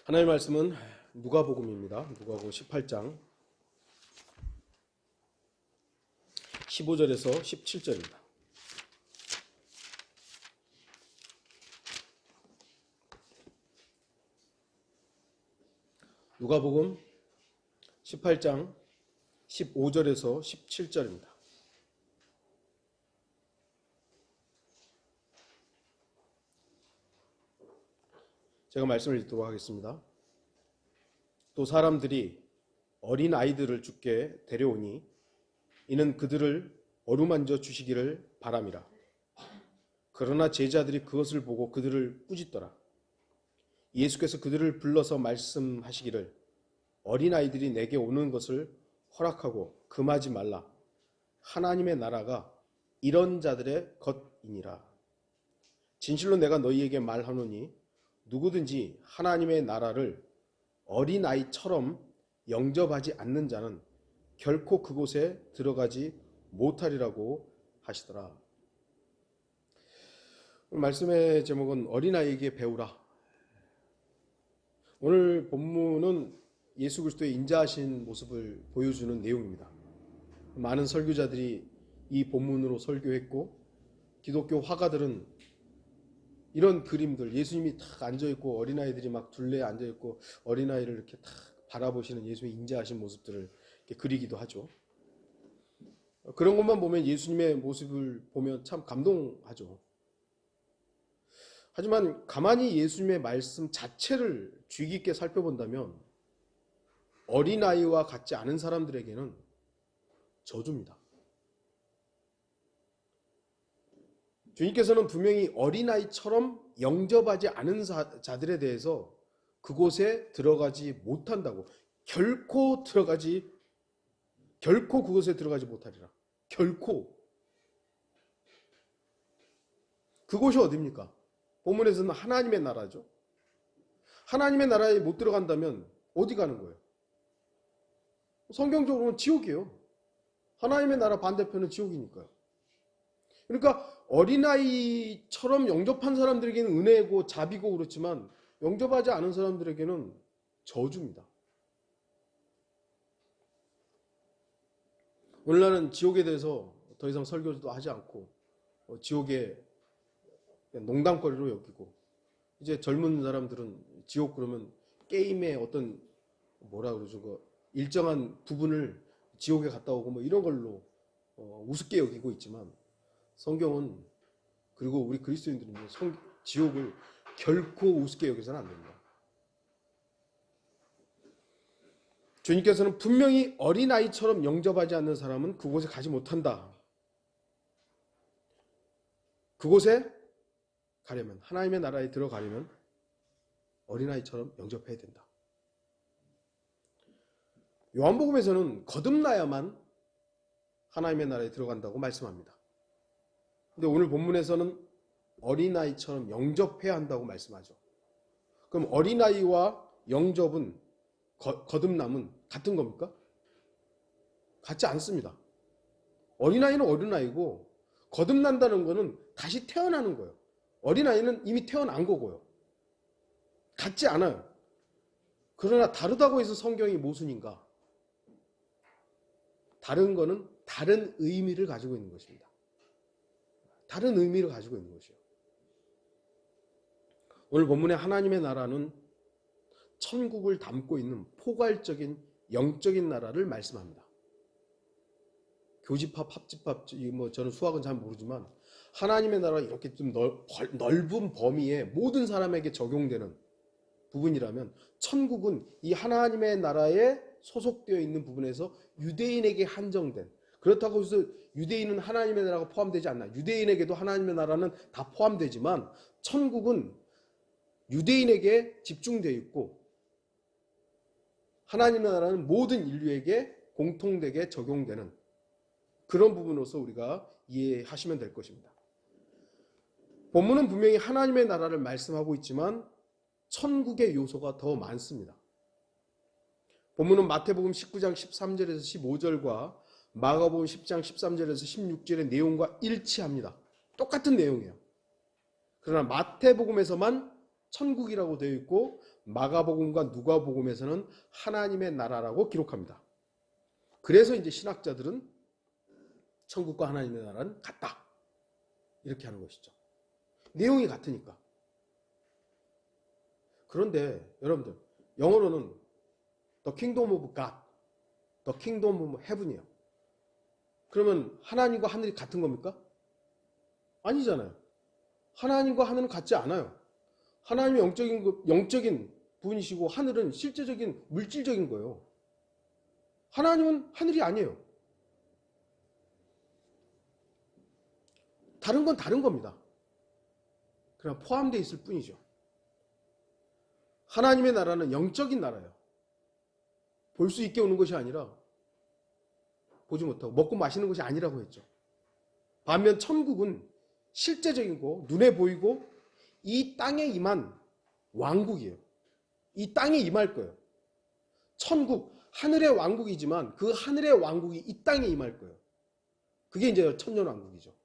하나님의 말씀은 누가복음입니다. 누가복음 18장 15절에서 17절입니다. 누가복음 18장 15절에서 17절입니다. 제가 말씀을 읽도록 하겠습니다. 또 사람들이 어린 아이들을 주께 데려오니 이는 그들을 어루만져 주시기를 바람이라. 그러나 제자들이 그것을 보고 그들을 꾸짖더라. 예수께서 그들을 불러서 말씀하시기를 어린 아이들이 내게 오는 것을 허락하고 금하지 말라. 하나님의 나라가 이런 자들의 것이니라. 진실로 내가 너희에게 말하노니 누구든지 하나님의 나라를 어린아이처럼 영접하지 않는 자는 결코 그곳에 들어가지 못하리라고 하시더라. 말씀의 제목은 어린아이에게 배우라. 오늘 본문은 예수 그리스도의 인자하신 모습을 보여주는 내용입니다. 많은 설교자들이 이 본문으로 설교했고 기독교 화가들은 이런 그림들, 예수님이 탁 앉아있고 어린아이들이 막 둘레에 앉아있고 어린아이를 이렇게 탁 바라보시는 예수님의 인자하신 모습들을 이렇게 그리기도 하죠. 그런 것만 보면 예수님의 모습을 보면 참 감동하죠. 하지만 가만히 예수님의 말씀 자체를 주의 깊게 살펴본다면 어린아이와 같지 않은 사람들에게는 저주입니다. 주님께서는 분명히 어린아이처럼 영접하지 않은 자들에 대해서 그곳에 들어가지 못한다고, 결코 그곳에 들어가지 못하리라. 결코. 그곳이 어디입니까? 본문에서는 하나님의 나라죠. 하나님의 나라에 못 들어간다면 어디 가는 거예요? 성경적으로는 지옥이에요. 하나님의 나라 반대편은 지옥이니까요. 그러니까 어린아이처럼 영접한 사람들에게는 은혜고 자비고 그렇지만 영접하지 않은 사람들에게는 저주입니다. 오늘날은 지옥에 대해서 더 이상 설교도 하지 않고 지옥에 농담거리로 여기고, 이제 젊은 사람들은 지옥 그러면 게임의 어떤 일정한 부분을 지옥에 갔다 오고 뭐 이런 걸로 우습게 여기고 있지만, 성경은, 그리고 우리 그리스도인들은 지옥을 결코 우습게 여기서는 안 됩니다. 주님께서는 분명히 어린아이처럼 영접하지 않는 사람은 그곳에 가지 못한다. 그곳에 가려면, 하나님의 나라에 들어가려면 어린아이처럼 영접해야 된다. 요한복음에서는 거듭나야만 하나님의 나라에 들어간다고 말씀합니다. 근데 오늘 본문에서는 어린아이처럼 영접해야 한다고 말씀하죠. 그럼 어린아이와 영접은, 거듭남은 같은 겁니까? 같지 않습니다. 어린아이는 어린아이고 거듭난다는 것은 다시 태어나는 거예요. 어린아이는 이미 태어난 거고요. 같지 않아요. 그러나 다르다고 해서 성경이 모순인가? 다른 거는 다른 의미를 가지고 있는 것입니다. 다른 의미를 가지고 있는 것이요. 오늘 본문의 하나님의 나라는 천국을 담고 있는 포괄적인 영적인 나라를 말씀합니다. 교집합, 합집합, 저는 수학은 잘 모르지만 하나님의 나라가 이렇게 좀 넓은 범위에 모든 사람에게 적용되는 부분이라면, 천국은 이 하나님의 나라에 소속되어 있는 부분에서 유대인에게 한정된, 그렇다고 해서 유대인은 하나님의 나라가 포함되지 않나. 유대인에게도 하나님의 나라는 다 포함되지만 천국은 유대인에게 집중되어 있고 하나님의 나라는 모든 인류에게 공통되게 적용되는 그런 부분으로서 우리가 이해하시면 될 것입니다. 본문은 분명히 하나님의 나라를 말씀하고 있지만 천국의 요소가 더 많습니다. 본문은 마태복음 19장 13절에서 15절과 마가복음 10장 13절에서 16절의 내용과 일치합니다. 똑같은 내용이에요. 그러나 마태복음에서만 천국이라고 되어 있고 마가복음과 누가복음에서는 하나님의 나라라고 기록합니다. 그래서 이제 신학자들은 천국과 하나님의 나라는 같다 이렇게 하는 것이죠. 내용이 같으니까. 그런데 여러분들 영어로는 The Kingdom of God, The Kingdom of Heaven이에요. 그러면 하나님과 하늘이 같은 겁니까? 아니잖아요. 하나님과 하늘은 같지 않아요. 하나님이 영적인 분이시고 하늘은 실제적인 물질적인 거예요. 하나님은 하늘이 아니에요. 다른 건 다른 겁니다. 그냥 포함되어 있을 뿐이죠. 하나님의 나라는 영적인 나라예요. 볼 수 있게 오는 것이 아니라 보지 못하고 먹고 마시는 것이 아니라고 했죠. 반면 천국은 실제적이고 눈에 보이고 이 땅에 임한 왕국이에요. 이 땅에 임할 거예요. 천국, 하늘의 왕국이지만 그 하늘의 왕국이 이 땅에 임할 거예요. 그게 이제 천년왕국이죠.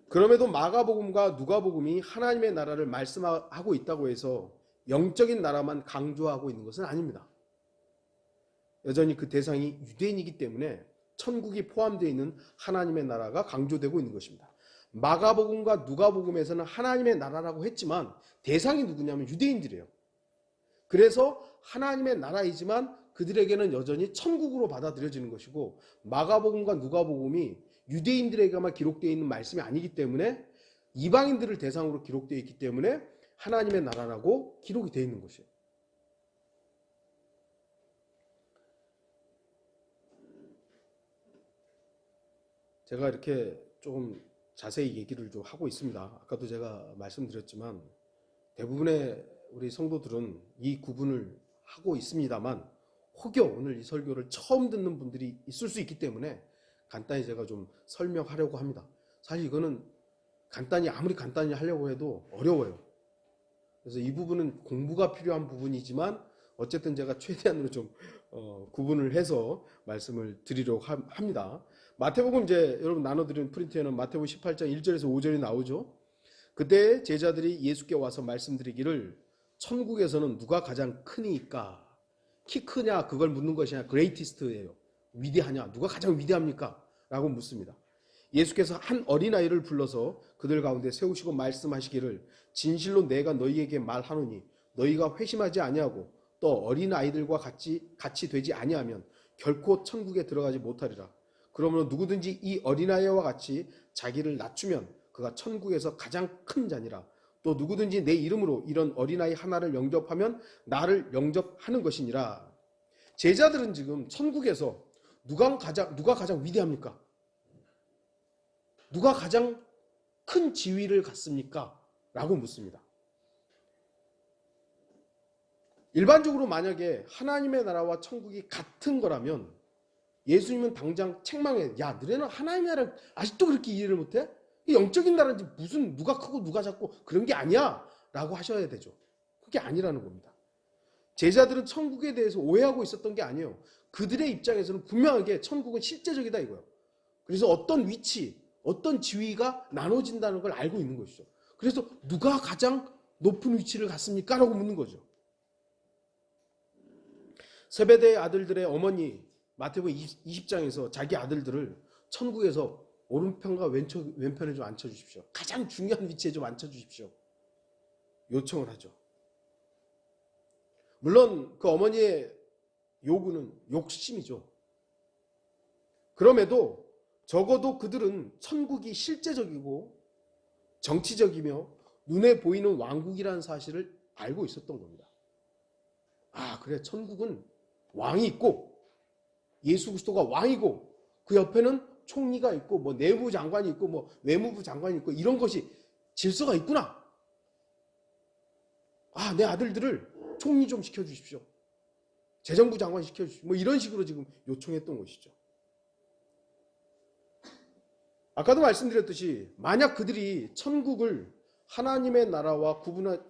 그럼에도 마가복음과 누가복음이 하나님의 나라를 말씀하고 있다고 해서 영적인 나라만 강조하고 있는 것은 아닙니다. 여전히 그 대상이 유대인이기 때문에 천국이 포함되어 있는 하나님의 나라가 강조되고 있는 것입니다. 마가복음과 누가복음에서는 하나님의 나라라고 했지만 대상이 누구냐면 유대인들이에요. 그래서 하나님의 나라이지만 그들에게는 여전히 천국으로 받아들여지는 것이고 마가복음과 누가복음이 유대인들에게만 기록되어 있는 말씀이 아니기 때문에 이방인들을 대상으로 기록되어 있기 때문에 하나님의 나라라고 기록이 되어 있는 것이에요. 제가 이렇게 조금 자세히 얘기를 좀 하고 있습니다. 아까도 제가 말씀드렸지만 대부분의 우리 성도들은 이 구분을 하고 있습니다만 혹여 오늘 이 설교를 처음 듣는 분들이 있을 수 있기 때문에 간단히 제가 좀 설명하려고 합니다. 사실 이거는 아무리 간단히 하려고 해도 어려워요. 그래서 이 부분은 공부가 필요한 부분이지만 어쨌든 제가 최대한으로 좀 구분을 해서 말씀을 드리려고 합니다. 마태복음 이제 여러분 나눠드린 프린트에는 마태복음 18장 1절에서 5절이 나오죠. 그때 제자들이 예수께 와서 말씀드리기를 천국에서는 누가 가장 크니까? 키 크냐 그걸 묻는 것이 아니라 그레이티스트예요. 위대하냐 누가 가장 위대합니까? 라고 묻습니다. 예수께서 한 어린아이를 불러서 그들 가운데 세우시고 말씀하시기를 진실로 내가 너희에게 말하노니 너희가 회심하지 아니하고 또 어린아이들과 같이 되지 아니하면 결코 천국에 들어가지 못하리라. 그러므로 누구든지 이 어린아이와 같이 자기를 낮추면 그가 천국에서 가장 큰 자니라. 또 누구든지 내 이름으로 이런 어린아이 하나를 영접하면 나를 영접하는 것이니라. 제자들은 지금 천국에서 누가 가장 위대합니까? 누가 가장 큰 지위를 갖습니까? 라고 묻습니다. 일반적으로 만약에 하나님의 나라와 천국이 같은 거라면 예수님은 당장 책망해. 야, 너네는 하나님의 나라를 아직도 그렇게 이해를 못해? 영적인 나라인지 무슨 누가 크고 누가 작고 그런 게 아니야 라고 하셔야 되죠. 그게 아니라는 겁니다. 제자들은 천국에 대해서 오해하고 있었던 게 아니에요. 그들의 입장에서는 분명하게 천국은 실제적이다 이거예요. 그래서 어떤 위치, 어떤 지위가 나눠진다는 걸 알고 있는 것이죠. 그래서 누가 가장 높은 위치를 갖습니까? 라고 묻는 거죠. 세베대의 아들들의 어머니 마태복음 20장에서 자기 아들들을 천국에서 오른편과 왼편에 좀 앉혀주십시오. 가장 중요한 위치에 좀 앉혀주십시오. 요청을 하죠. 물론 그 어머니의 요구는 욕심이죠. 그럼에도 적어도 그들은 천국이 실제적이고 정치적이며 눈에 보이는 왕국이라는 사실을 알고 있었던 겁니다. 아, 그래, 천국은 왕이 있고 예수 그리스도가 왕이고 그 옆에는 총리가 있고 뭐 내부 장관이 있고 뭐 외무부 장관이 있고 이런 것이 질서가 있구나. 아, 내 아들들을 총리 좀 시켜주십시오. 재정부 장관 시켜주십시오. 뭐 이런 식으로 지금 요청했던 것이죠. 아까도 말씀드렸듯이 만약 그들이 천국을 하나님의 나라와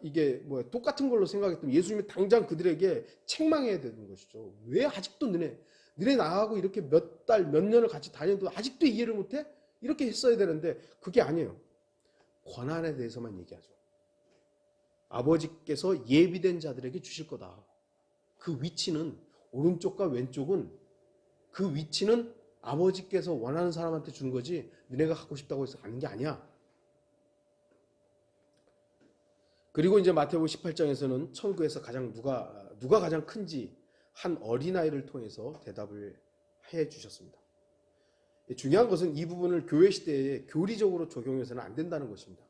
이게 뭐 똑같은 걸로 생각했다면 예수님이 당장 그들에게 책망해야 되는 것이죠. 왜 아직도 너네 나하고 이렇게 몇 달, 몇 년을 같이 다녀도 아직도 이해를 못해? 이렇게 했어야 되는데 그게 아니에요. 권한에 대해서만 얘기하죠. 아버지께서 예비된 자들에게 주실 거다. 그 위치는, 오른쪽과 왼쪽은 그 위치는 아버지께서 원하는 사람한테 주는 거지 너네가 갖고 싶다고 해서 가는 게 아니야. 그리고 이제 마태복음 18장에서는 천국에서 가장 누가 가장 큰지 한 어린아이를 통해서 대답을 해 주셨습니다. 중요한 것은 이 부분을 교회 시대에 교리적으로 적용해서는 안 된다는 것입니다.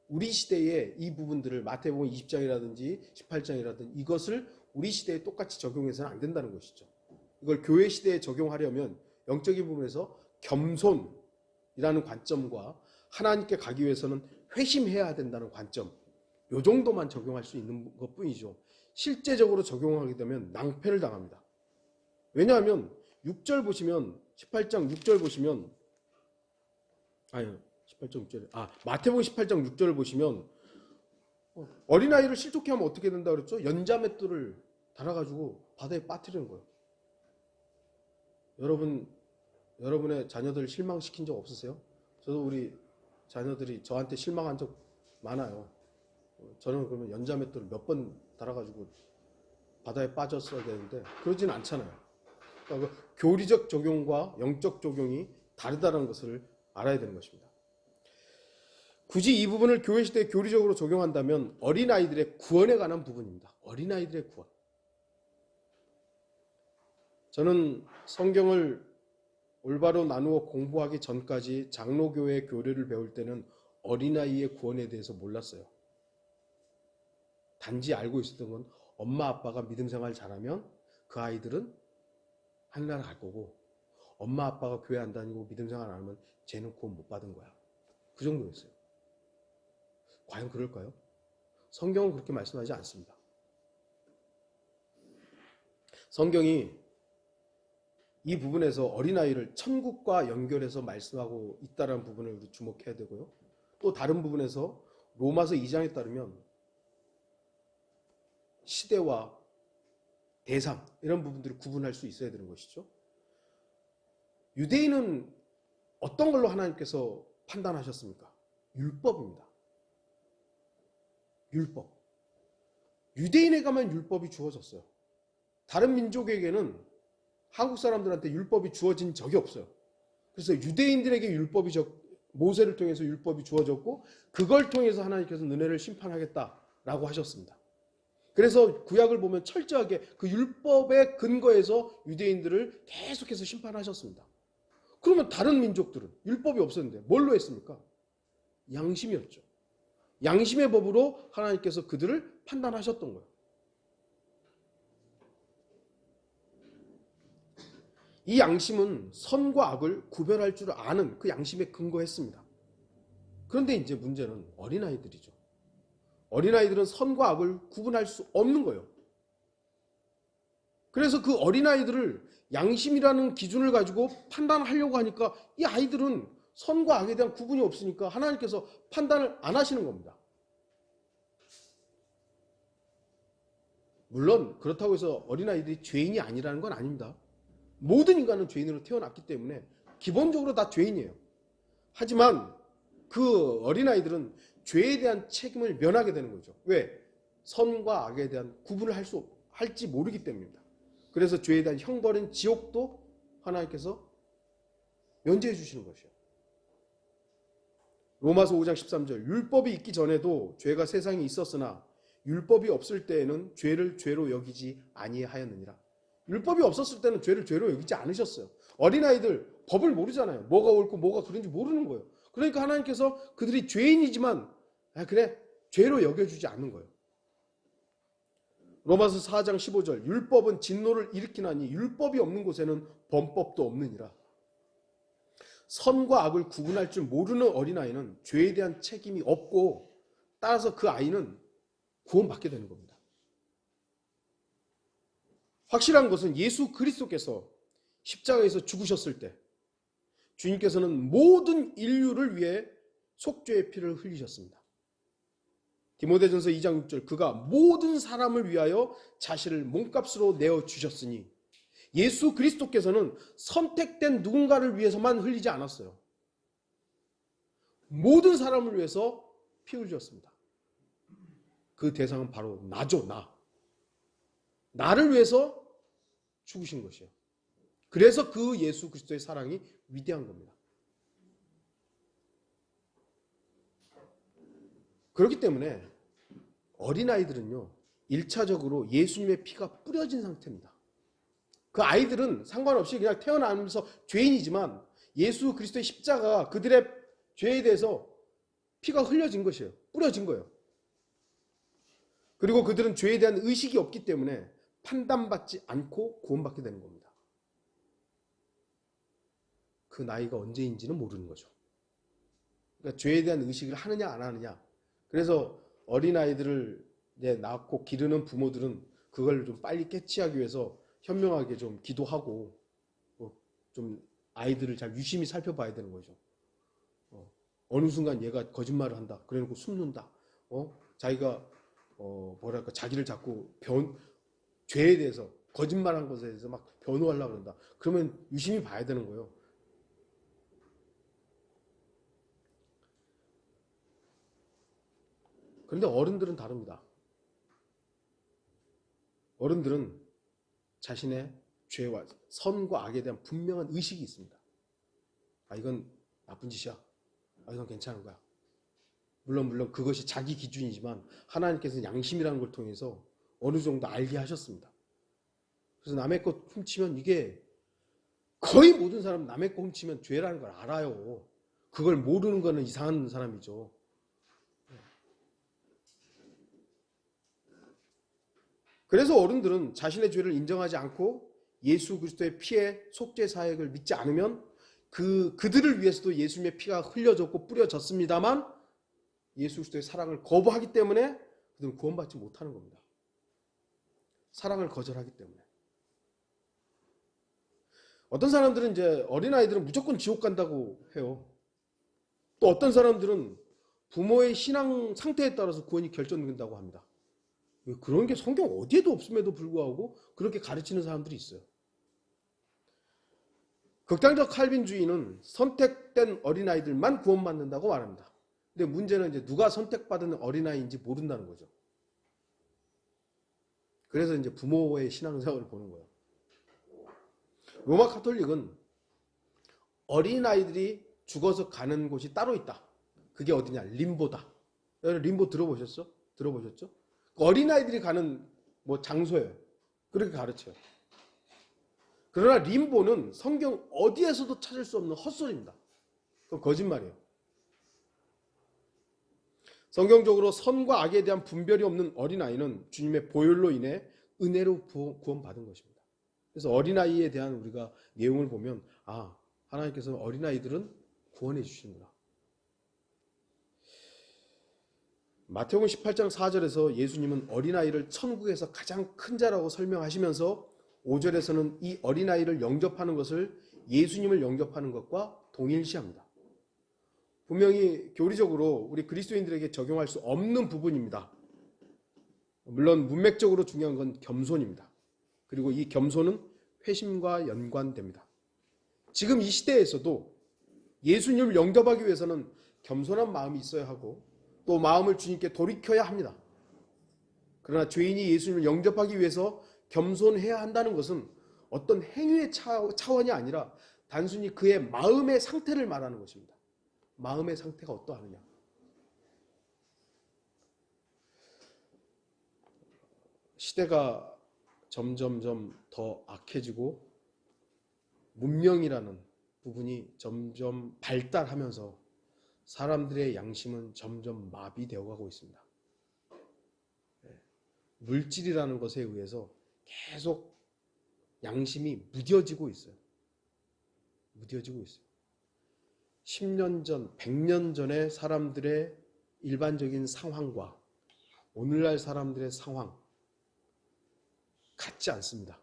우리 시대에 이 부분들을 마태복음 20장이라든지 18장이라든지 이것을 우리 시대에 똑같이 적용해서는 안 된다는 것이죠. 이걸 교회 시대에 적용하려면 영적인 부분에서 겸손이라는 관점과 하나님께 가기 위해서는 회심해야 된다는 관점, 이 정도만 적용할 수 있는 것뿐이죠. 실제적으로 적용하게 되면 낭패를 당합니다. 왜냐하면 6절 보시면 18장 6절 보시면 마태복음 18장 6절을 보시면 어린아이를 실족해 하면 어떻게 된다 그랬죠? 연자맷돌을 달아가지고 바다에 빠뜨리는 거예요. 여러분의 자녀들 실망시킨 적 없으세요? 저도 우리 자녀들이 저한테 실망한 적 많아요. 저는 그러면 연자맷돌을 몇 번 달아가지고 바다에 빠졌어야 되는데 그러지는 않잖아요. 그러니까 그 교리적 적용과 영적 적용이 다르다는 것을 알아야 되는 것입니다. 굳이 이 부분을 교회 시대에 교리적으로 적용한다면 어린아이들의 구원에 관한 부분입니다. 어린아이들의 구원. 저는 성경을 올바로 나누어 공부하기 전까지 장로교회 교리를 배울 때는 어린아이의 구원에 대해서 몰랐어요. 단지 알고 있었던 건 엄마 아빠가 믿음 생활 잘하면 그 아이들은 하늘나라 갈 거고, 엄마 아빠가 교회 안 다니고 믿음 생활 안 하면 쟤는 구원 못 받은 거야. 그 정도였어요. 과연 그럴까요? 성경은 그렇게 말씀하지 않습니다. 성경이 이 부분에서 어린아이를 천국과 연결해서 말씀하고 있다는 부분을 우리 주목해야 되고요. 또 다른 부분에서 로마서 2장에 따르면 시대와 대상 이런 부분들을 구분할 수 있어야 되는 것이죠. 유대인은 어떤 걸로 하나님께서 판단하셨습니까? 율법입니다. 율법. 유대인에게만 율법이 주어졌어요. 다른 민족에게는 한국 사람들한테 율법이 주어진 적이 없어요. 그래서 유대인들에게 모세를 통해서 율법이 주어졌고 그걸 통해서 하나님께서 너네를 심판하겠다라고 하셨습니다. 그래서 구약을 보면 철저하게 그 율법의 근거에서 유대인들을 계속해서 심판하셨습니다. 그러면 다른 민족들은 율법이 없었는데 뭘로 했습니까? 양심이었죠. 양심의 법으로 하나님께서 그들을 판단하셨던 거예요. 이 양심은 선과 악을 구별할 줄 아는 그 양심에 근거했습니다. 그런데 이제 문제는 어린아이들이죠. 어린아이들은 선과 악을 구분할 수 없는 거예요. 그래서 그 어린아이들을 양심이라는 기준을 가지고 판단하려고 하니까 이 아이들은 선과 악에 대한 구분이 없으니까 하나님께서 판단을 안 하시는 겁니다. 물론 그렇다고 해서 어린아이들이 죄인이 아니라는 건 아닙니다. 모든 인간은 죄인으로 태어났기 때문에 기본적으로 다 죄인이에요. 하지만 그 어린아이들은 죄에 대한 책임을 면하게 되는 거죠. 왜? 선과 악에 대한 구분을 할지 모르기 때문입니다. 그래서 죄에 대한 형벌인 지옥도 하나님께서 면제해 주시는 것이에요. 로마서 5장 13절 율법이 있기 전에도 죄가 세상에 있었으나 율법이 없을 때에는 죄를 죄로 여기지 아니하였느니라. 율법이 없었을 때는 죄를 죄로 여기지 않으셨어요. 어린아이들 법을 모르잖아요. 뭐가 옳고 뭐가 그른지 모르는 거예요. 그러니까 하나님께서 그들이 죄인이지만 그래 죄로 여겨주지 않는 거예요. 로마서 4장 15절 율법은 진노를 일으키나니 율법이 없는 곳에는 범법도 없느니라. 선과 악을 구분할 줄 모르는 어린아이는 죄에 대한 책임이 없고 따라서 그 아이는 구원받게 되는 겁니다. 확실한 것은 예수 그리스도께서 십자가에서 죽으셨을 때 주님께서는 모든 인류를 위해 속죄의 피를 흘리셨습니다. 디모데전서 2장 6절 그가 모든 사람을 위하여 자신을 몸값으로 내어주셨으니 예수 그리스도께서는 선택된 누군가를 위해서만 흘리지 않았어요. 모든 사람을 위해서 피 흘렸습니다. 그 대상은 바로 나죠, 나. 나를 위해서 죽으신 것이에요. 그래서 그 예수 그리스도의 사랑이 위대한 겁니다. 그렇기 때문에 어린아이들은요, 1차적으로 예수님의 피가 뿌려진 상태입니다. 그 아이들은 상관없이 그냥 태어나면서 죄인이지만 예수 그리스도의 십자가가 그들의 죄에 대해서 피가 흘려진 것이에요. 뿌려진 거예요. 그리고 그들은 죄에 대한 의식이 없기 때문에 판단받지 않고 구원받게 되는 겁니다. 그 나이가 언제인지는 모르는 거죠. 그러니까 죄에 대한 의식을 하느냐 안 하느냐. 그래서 어린아이들을 낳고 기르는 부모들은 그걸 좀 빨리 캐치하기 위해서 현명하게 좀 기도하고 좀 아이들을 잘 유심히 살펴봐야 되는 거죠. 어느 순간 얘가 거짓말을 한다. 그래놓고 숨는다. 자기가 자기를 자꾸 죄에 대해서 거짓말한 것에 대해서 막 변호하려고 그런다. 그러면 유심히 봐야 되는 거예요. 그런데 어른들은 다릅니다. 어른들은 자신의 죄와 선과 악에 대한 분명한 의식이 있습니다. 이건 나쁜 짓이야. 이건 괜찮은 거야. 물론 그것이 자기 기준이지만 하나님께서는 양심이라는 걸 통해서 어느 정도 알게 하셨습니다. 그래서 남의 것 훔치면 이게 거의 모든 사람은 남의 것 훔치면 죄라는 걸 알아요. 그걸 모르는 거는 이상한 사람이죠. 그래서 어른들은 자신의 죄를 인정하지 않고 예수 그리스도의 피의 속죄 사역을 믿지 않으면 그들을 위해서도 예수님의 피가 흘려졌고 뿌려졌습니다만 예수 그리스도의 사랑을 거부하기 때문에 그들은 구원받지 못하는 겁니다. 사랑을 거절하기 때문에. 어떤 사람들은 이제 어린아이들은 무조건 지옥 간다고 해요. 또 어떤 사람들은 부모의 신앙 상태에 따라서 구원이 결정된다고 합니다. 그런 게 성경 어디에도 없음에도 불구하고 그렇게 가르치는 사람들이 있어요. 극단적 칼빈주의는 선택된 어린아이들만 구원받는다고 말합니다. 근데 문제는 이제 누가 선택받은 어린아이인지 모른다는 거죠. 그래서 이제 부모의 신앙생활을 보는 거예요. 로마 카톨릭은 어린아이들이 죽어서 가는 곳이 따로 있다. 그게 어디냐? 림보다. 림보 들어보셨죠? 어린아이들이 가는 장소예요. 그렇게 가르쳐요. 그러나 림보는 성경 어디에서도 찾을 수 없는 헛소리입니다. 그건 거짓말이에요. 성경적으로 선과 악에 대한 분별이 없는 어린아이는 주님의 보혈로 인해 은혜로 구원받은 것입니다. 그래서 어린아이에 대한 우리가 내용을 보면 하나님께서는 어린아이들은 구원해 주시는구나. 마태복음 18장 4절에서 예수님은 어린아이를 천국에서 가장 큰 자라고 설명하시면서 5절에서는 이 어린아이를 영접하는 것을 예수님을 영접하는 것과 동일시합니다. 분명히 교리적으로 우리 그리스도인들에게 적용할 수 없는 부분입니다. 물론 문맥적으로 중요한 건 겸손입니다. 그리고 이 겸손은 회심과 연관됩니다. 지금 이 시대에서도 예수님을 영접하기 위해서는 겸손한 마음이 있어야 하고 또 마음을 주님께 돌이켜야 합니다. 그러나 죄인이 예수님을 영접하기 위해서 겸손해야 한다는 것은 어떤 행위의 차원이 아니라 단순히 그의 마음의 상태를 말하는 것입니다. 마음의 상태가 어떠하느냐. 시대가 점점점 더 악해지고 문명이라는 부분이 점점 발달하면서 사람들의 양심은 점점 마비되어 가고 있습니다. 물질이라는 것에 의해서 계속 양심이 무뎌지고 있어요. 10년 전, 100년 전의 사람들의 일반적인 상황과 오늘날 사람들의 상황 같지 않습니다.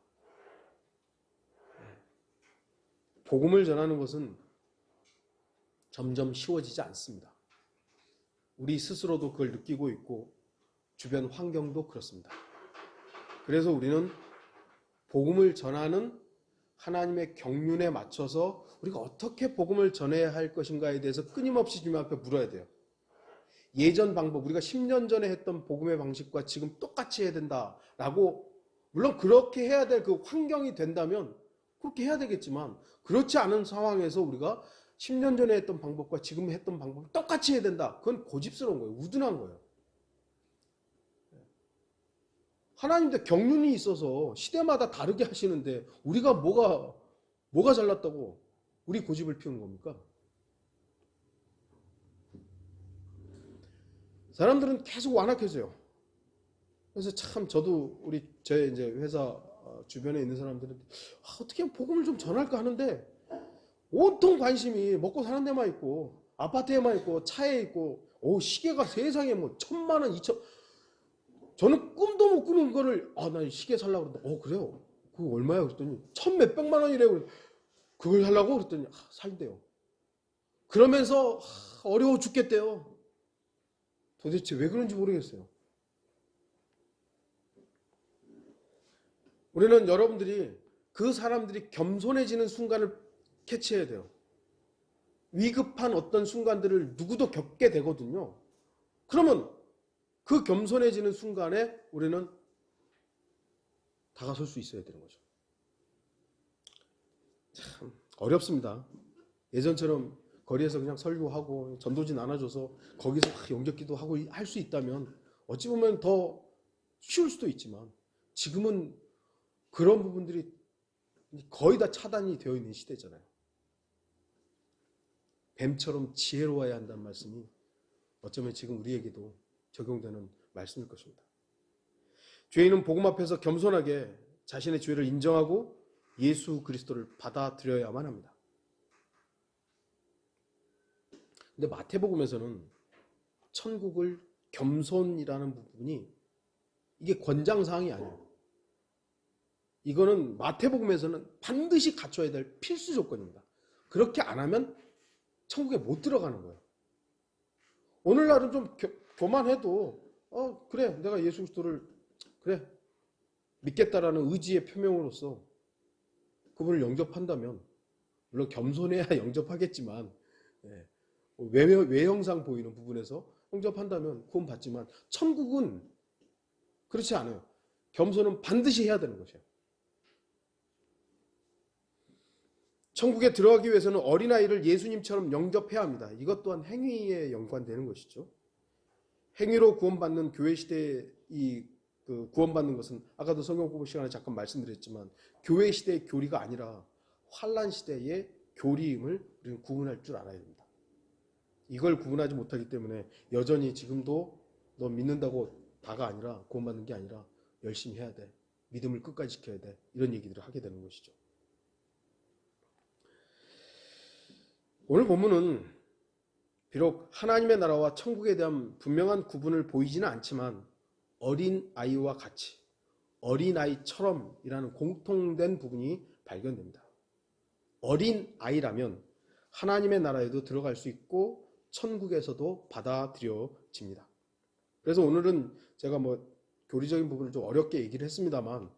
복음을 전하는 것은 점점 쉬워지지 않습니다. 우리 스스로도 그걸 느끼고 있고 주변 환경도 그렇습니다. 그래서 우리는 복음을 전하는 하나님의 경륜에 맞춰서 우리가 어떻게 복음을 전해야 할 것인가에 대해서 끊임없이 주님 앞에 물어야 돼요. 예전 방법, 우리가 10년 전에 했던 복음의 방식과 지금 똑같이 해야 된다라고, 물론 그렇게 해야 될 그 환경이 된다면 그렇게 해야 되겠지만, 그렇지 않은 상황에서 우리가 10년 전에 했던 방법과 지금 했던 방법을 똑같이 해야 된다. 그건 고집스러운 거예요. 우둔한 거예요. 하나님도 경륜이 있어서 시대마다 다르게 하시는데 우리가 뭐가 잘났다고 우리 고집을 피우는 겁니까? 사람들은 계속 완악해져요. 그래서 참 저도 제 이제 회사 주변에 있는 사람들은 어떻게 복음을 좀 전할까 하는데 온통 관심이 먹고 사는 데만 있고 아파트에만 있고 차에 있고 시계가 세상에 뭐 1,000만 원, 2천, 저는 꿈도 못 꾸는 거를 나 시계 살라고 그러는데 그래요? 그거 얼마야? 그랬더니 1,000 몇백만 원이래요. 그걸 살라고 그랬더니 살대요. 그러면서 어려워 죽겠대요. 도대체 왜 그런지 모르겠어요. 우리는 여러분들이 그 사람들이 겸손해지는 순간을 캐치해야 돼요. 위급한 어떤 순간들을 누구도 겪게 되거든요. 그러면 그 겸손해지는 순간에 우리는 다가설 수 있어야 되는 거죠. 참 어렵습니다. 예전처럼 거리에서 그냥 설교하고 전도지 나눠줘서 거기서 영접기도 하고 할 수 있다면 어찌 보면 더 쉬울 수도 있지만 지금은 그런 부분들이 거의 다 차단이 되어 있는 시대잖아요. 뱀처럼 지혜로워야 한다는 말씀이 어쩌면 지금 우리에게도 적용되는 말씀일 것입니다. 죄인은 복음 앞에서 겸손하게 자신의 죄를 인정하고 예수 그리스도를 받아들여야만 합니다. 근데 마태복음에서는 천국을 겸손이라는 부분이 이게 권장사항이 아니에요. 이거는 마태복음에서는 반드시 갖춰야 될 필수 조건입니다. 그렇게 안 하면 천국에 못 들어가는 거예요. 오늘날은 좀 교만해도 그래 내가 예수 그리스도를 그래 믿겠다라는 의지의 표명으로서 그분을 영접한다면 물론 겸손해야 영접하겠지만 외형상 보이는 부분에서 영접한다면 구원 받지만 천국은 그렇지 않아요. 겸손은 반드시 해야 되는 것이에요. 천국에 들어가기 위해서는 어린아이를 예수님처럼 영접해야 합니다. 이것 또한 행위에 연관되는 것이죠. 행위로 구원받는 교회 시대의 그 구원받는 것은 아까도 성경 공부 시간에 잠깐 말씀드렸지만 교회 시대의 교리가 아니라 환난 시대의 교리임을 우리는 구분할 줄 알아야 됩니다. 이걸 구분하지 못하기 때문에 여전히 지금도 너 믿는다고 다가 아니라 구원받는 게 아니라 열심히 해야 돼. 믿음을 끝까지 지켜야 돼. 이런 얘기들을 하게 되는 것이죠. 오늘 본문은 비록 하나님의 나라와 천국에 대한 분명한 구분을 보이지는 않지만 어린아이와 같이 어린아이처럼이라는 공통된 부분이 발견됩니다. 어린아이라면 하나님의 나라에도 들어갈 수 있고 천국에서도 받아들여집니다. 그래서 오늘은 제가 교리적인 부분을 좀 어렵게 얘기를 했습니다만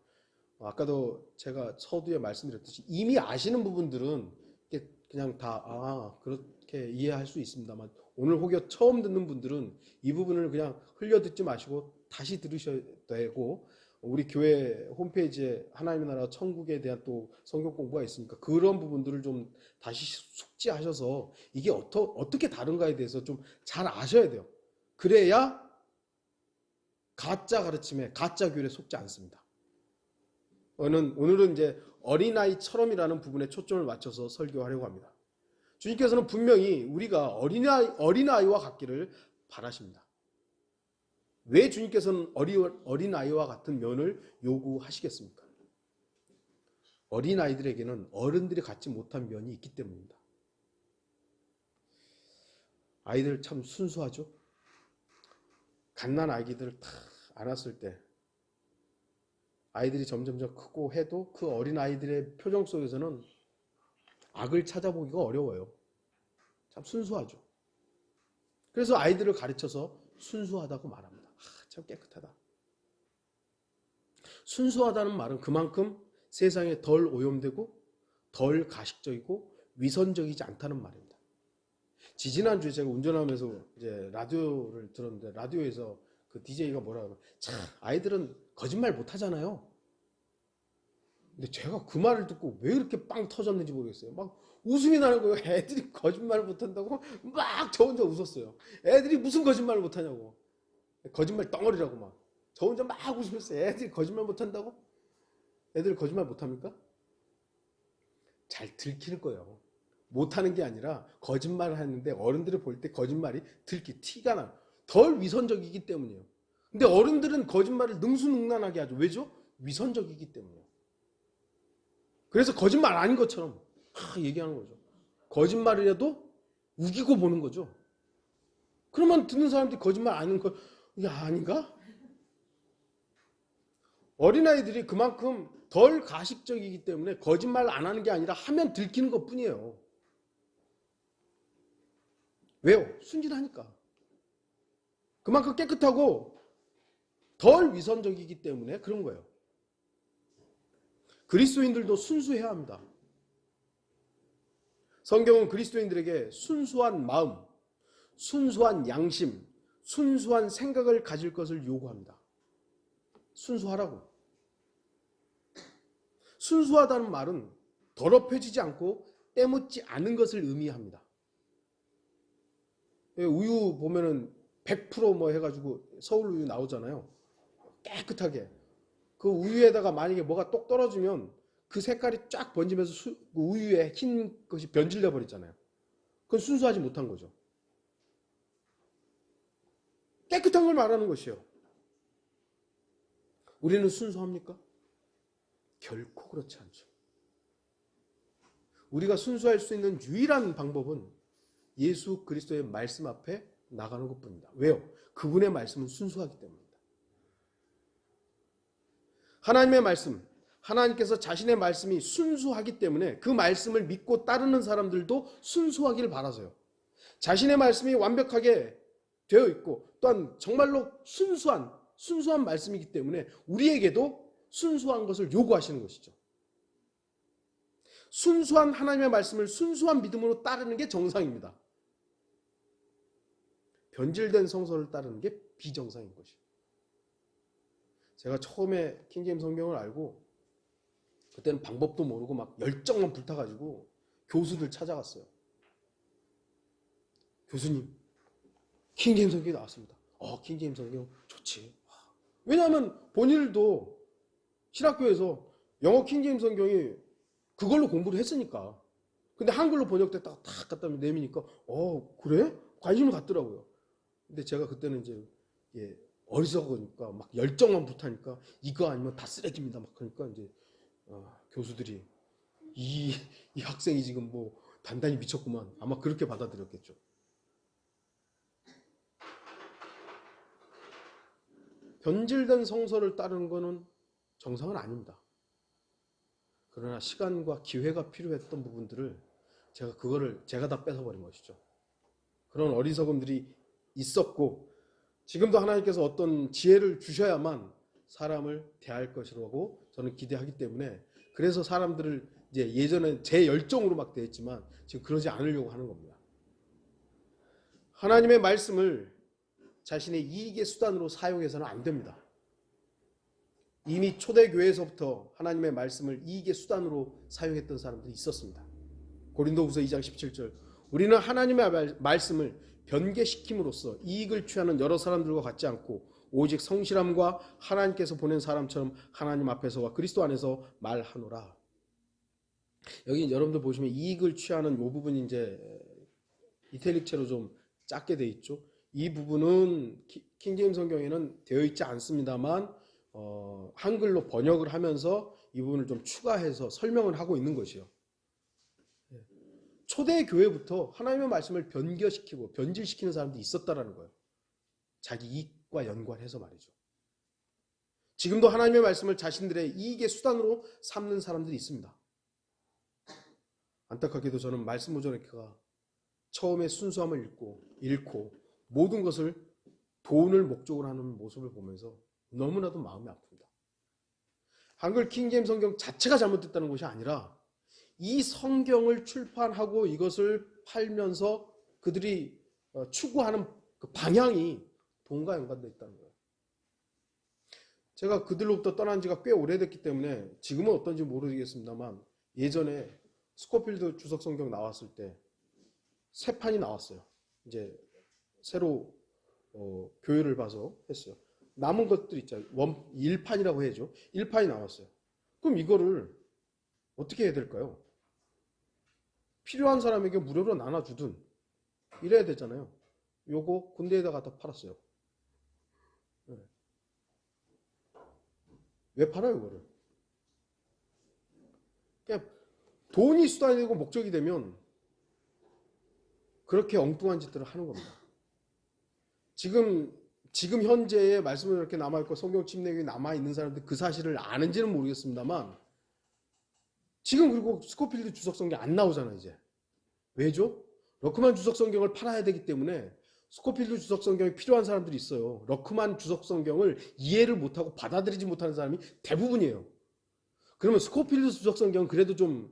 아까도 제가 서두에 말씀드렸듯이 이미 아시는 부분들은 그냥 다 그렇게 이해할 수 있습니다만 오늘 혹여 처음 듣는 분들은 이 부분을 그냥 흘려 듣지 마시고 다시 들으셔야 되고 우리 교회 홈페이지에 하나님의 나라 천국에 대한 또 성경 공부가 있으니까 그런 부분들을 좀 다시 숙지하셔서 이게 어떻게 다른가에 대해서 좀 잘 아셔야 돼요. 그래야 가짜 가르침에 가짜 교리에 속지 않습니다. 오늘은 이제 어린아이처럼이라는 부분에 초점을 맞춰서 설교하려고 합니다. 주님께서는 분명히 우리가 어린아이와 같기를 바라십니다. 왜 주님께서는 어린아이와 같은 면을 요구하시겠습니까? 어린아이들에게는 어른들이 갖지 못한 면이 있기 때문입니다. 아이들 참 순수하죠? 갓난 아기들 다 안았을 때 아이들이 점점점 크고 해도 그 어린아이들의 표정 속에서는 악을 찾아보기가 어려워요. 참 순수하죠. 그래서 아이들을 가르쳐서 순수하다고 말합니다. 참 깨끗하다. 순수하다는 말은 그만큼 세상에 덜 오염되고 덜 가식적이고 위선적이지 않다는 말입니다. 지지난주에 제가 운전하면서 이제 라디오를 들었는데 라디오에서 그 DJ가 뭐라고 참 아이들은 거짓말 못 하잖아요. 근데 제가 그 말을 듣고 왜 이렇게 빵 터졌는지 모르겠어요. 막 웃음이 나는 거예요. 애들이 거짓말을 못 한다고 막 저 혼자 웃었어요. 애들이 무슨 거짓말을 못 하냐고. 거짓말 덩어리라고 막. 저 혼자 막 웃으면서 애들이 거짓말 못 한다고? 애들 거짓말 못 합니까? 잘 들킬 거예요. 못하는 게 아니라 거짓말을 하는데 어른들이 볼 때 거짓말이 티가 나요. 덜 위선적이기 때문이에요. 근데 어른들은 거짓말을 능수능란하게 하죠. 왜죠? 위선적이기 때문이에요. 그래서 거짓말 아닌 것처럼 얘기하는 거죠. 거짓말이라도 우기고 보는 거죠. 그러면 듣는 사람들이 거짓말 아닌 거, 이게 아닌가? 어린아이들이 그만큼 덜 가식적이기 때문에 거짓말 안 하는 게 아니라 하면 들키는 것 뿐이에요. 왜요? 순진하니까. 그만큼 깨끗하고 덜 위선적이기 때문에 그런 거예요. 그리스도인들도 순수해야 합니다. 성경은 그리스도인들에게 순수한 마음, 순수한 양심, 순수한 생각을 가질 것을 요구합니다. 순수하라고. 순수하다는 말은 더럽혀지지 않고 때묻지 않은 것을 의미합니다. 우유 보면은 100% 해가지고 서울 우유 나오잖아요. 깨끗하게. 그 우유에다가 만약에 뭐가 똑 떨어지면 그 색깔이 쫙 번지면서 그 우유에 흰 것이 변질돼 버리잖아요. 그건 순수하지 못한 거죠. 깨끗한 걸 말하는 것이에요. 우리는 순수합니까? 결코 그렇지 않죠. 우리가 순수할 수 있는 유일한 방법은 예수 그리스도의 말씀 앞에 나가는 것뿐입니다. 왜요? 그분의 말씀은 순수하기 때문입니다. 하나님의 말씀, 하나님께서 자신의 말씀이 순수하기 때문에 그 말씀을 믿고 따르는 사람들도 순수하기를 바라세요. 자신의 말씀이 완벽하게 되어 있고 또한 정말로 순수한 말씀이기 때문에 우리에게도 순수한 것을 요구하시는 것이죠. 순수한 하나님의 말씀을 순수한 믿음으로 따르는 게 정상입니다. 변질된 성서를 따르는 게 비정상인 것이에요. 제가 처음에 킹제임스 성경을 알고 그때는 방법도 모르고 막 열정만 불타가지고 교수들 찾아갔어요. 교수님, 킹제임스 성경이 나왔습니다. 킹제임스 성경 좋지. 왜냐하면 본인들도 신학교에서 영어 킹제임스 성경이 그걸로 공부를 했으니까. 근데 한글로 번역됐다가 탁 갖다 내미니까 그래? 관심을 갖더라고요. 근데 제가 그때는 이제 어리석으니까 막 열정만 불타니까 이거 아니면 다 쓰레기입니다. 막 그러니까 이제 교수들이 이 학생이 지금 뭐 단단히 미쳤구만. 아마 그렇게 받아들였겠죠. 변질된 성서를 따르는 것은 정상은 아닙니다. 그러나 시간과 기회가 필요했던 부분들을 제가 다 뺏어버린 것이죠. 그런 어리석음들이 있었고 지금도 하나님께서 어떤 지혜를 주셔야만 사람을 대할 것이라고 저는 기대하기 때문에 그래서 사람들을 이제 예전에 제 열정으로 막 대했지만 지금 그러지 않으려고 하는 겁니다. 하나님의 말씀을 자신의 이익의 수단으로 사용해서는 안 됩니다. 이미 초대교회에서부터 하나님의 말씀을 이익의 수단으로 사용했던 사람들이 있었습니다. 고린도후서 2장 17절 우리는 하나님의 말씀을 변개시킴으로써 이익을 취하는 여러 사람들과 같지 않고 오직 성실함과 하나님께서 보낸 사람처럼 하나님 앞에서와 그리스도 안에서 말하노라. 여기 여러분들 보시면 이익을 취하는 이 부분이 이제 이탈릭체로 좀 작게 돼 있죠. 이 부분은 킹제임스 성경에는 되어 있지 않습니다만 한글로 번역을 하면서 이 부분을 좀 추가해서 설명을 하고 있는 것이요. 초대교회부터 하나님의 말씀을 변개시키고 변질시키는 사람들이 있었다라는 거예요. 자기 이익과 연관해서 말이죠. 지금도 하나님의 말씀을 자신들의 이익의 수단으로 삼는 사람들이 있습니다. 안타깝게도 저는 말씀 모자라기가 처음에 순수함을 잃고 모든 것을 돈을 목적으로 하는 모습을 보면서 너무나도 마음이 아픕니다. 한글 킹제임스 성경 자체가 잘못됐다는 것이 아니라 이 성경을 출판하고 이것을 팔면서 그들이 추구하는 그 방향이 돈과 연관되어 있다는 거예요. 제가 그들로부터 떠난 지가 꽤 오래됐기 때문에 지금은 어떤지 모르겠습니다만 예전에 스코필드 주석 성경 나왔을 때 세 판이 나왔어요. 이제 새로 교회를 봐서 했어요. 남은 것들 있죠. 1판이라고 해야죠. 1판이 나왔어요. 그럼 이거를 어떻게 해야 될까요? 필요한 사람에게 무료로 나눠주든 이래야 되잖아요. 요거 군대에다 갖다 팔았어요. 왜 팔아요, 이거를? 그냥 돈이 수단이 되고 목적이 되면 그렇게 엉뚱한 짓들을 하는 겁니다. 지금 현재의 말씀은 이렇게 남아있고 성경책 내용이 남아있는 사람들 그 사실을 아는지는 모르겠습니다만 지금 그리고 스코필드 주석 성경 안 나오잖아요, 이제. 왜죠? 러크만 주석 성경을 팔아야 되기 때문에 스코필드 주석 성경이 필요한 사람들이 있어요. 러크만 주석 성경을 이해를 못하고 받아들이지 못하는 사람이 대부분이에요. 그러면 스코필드 주석 성경은 그래도 좀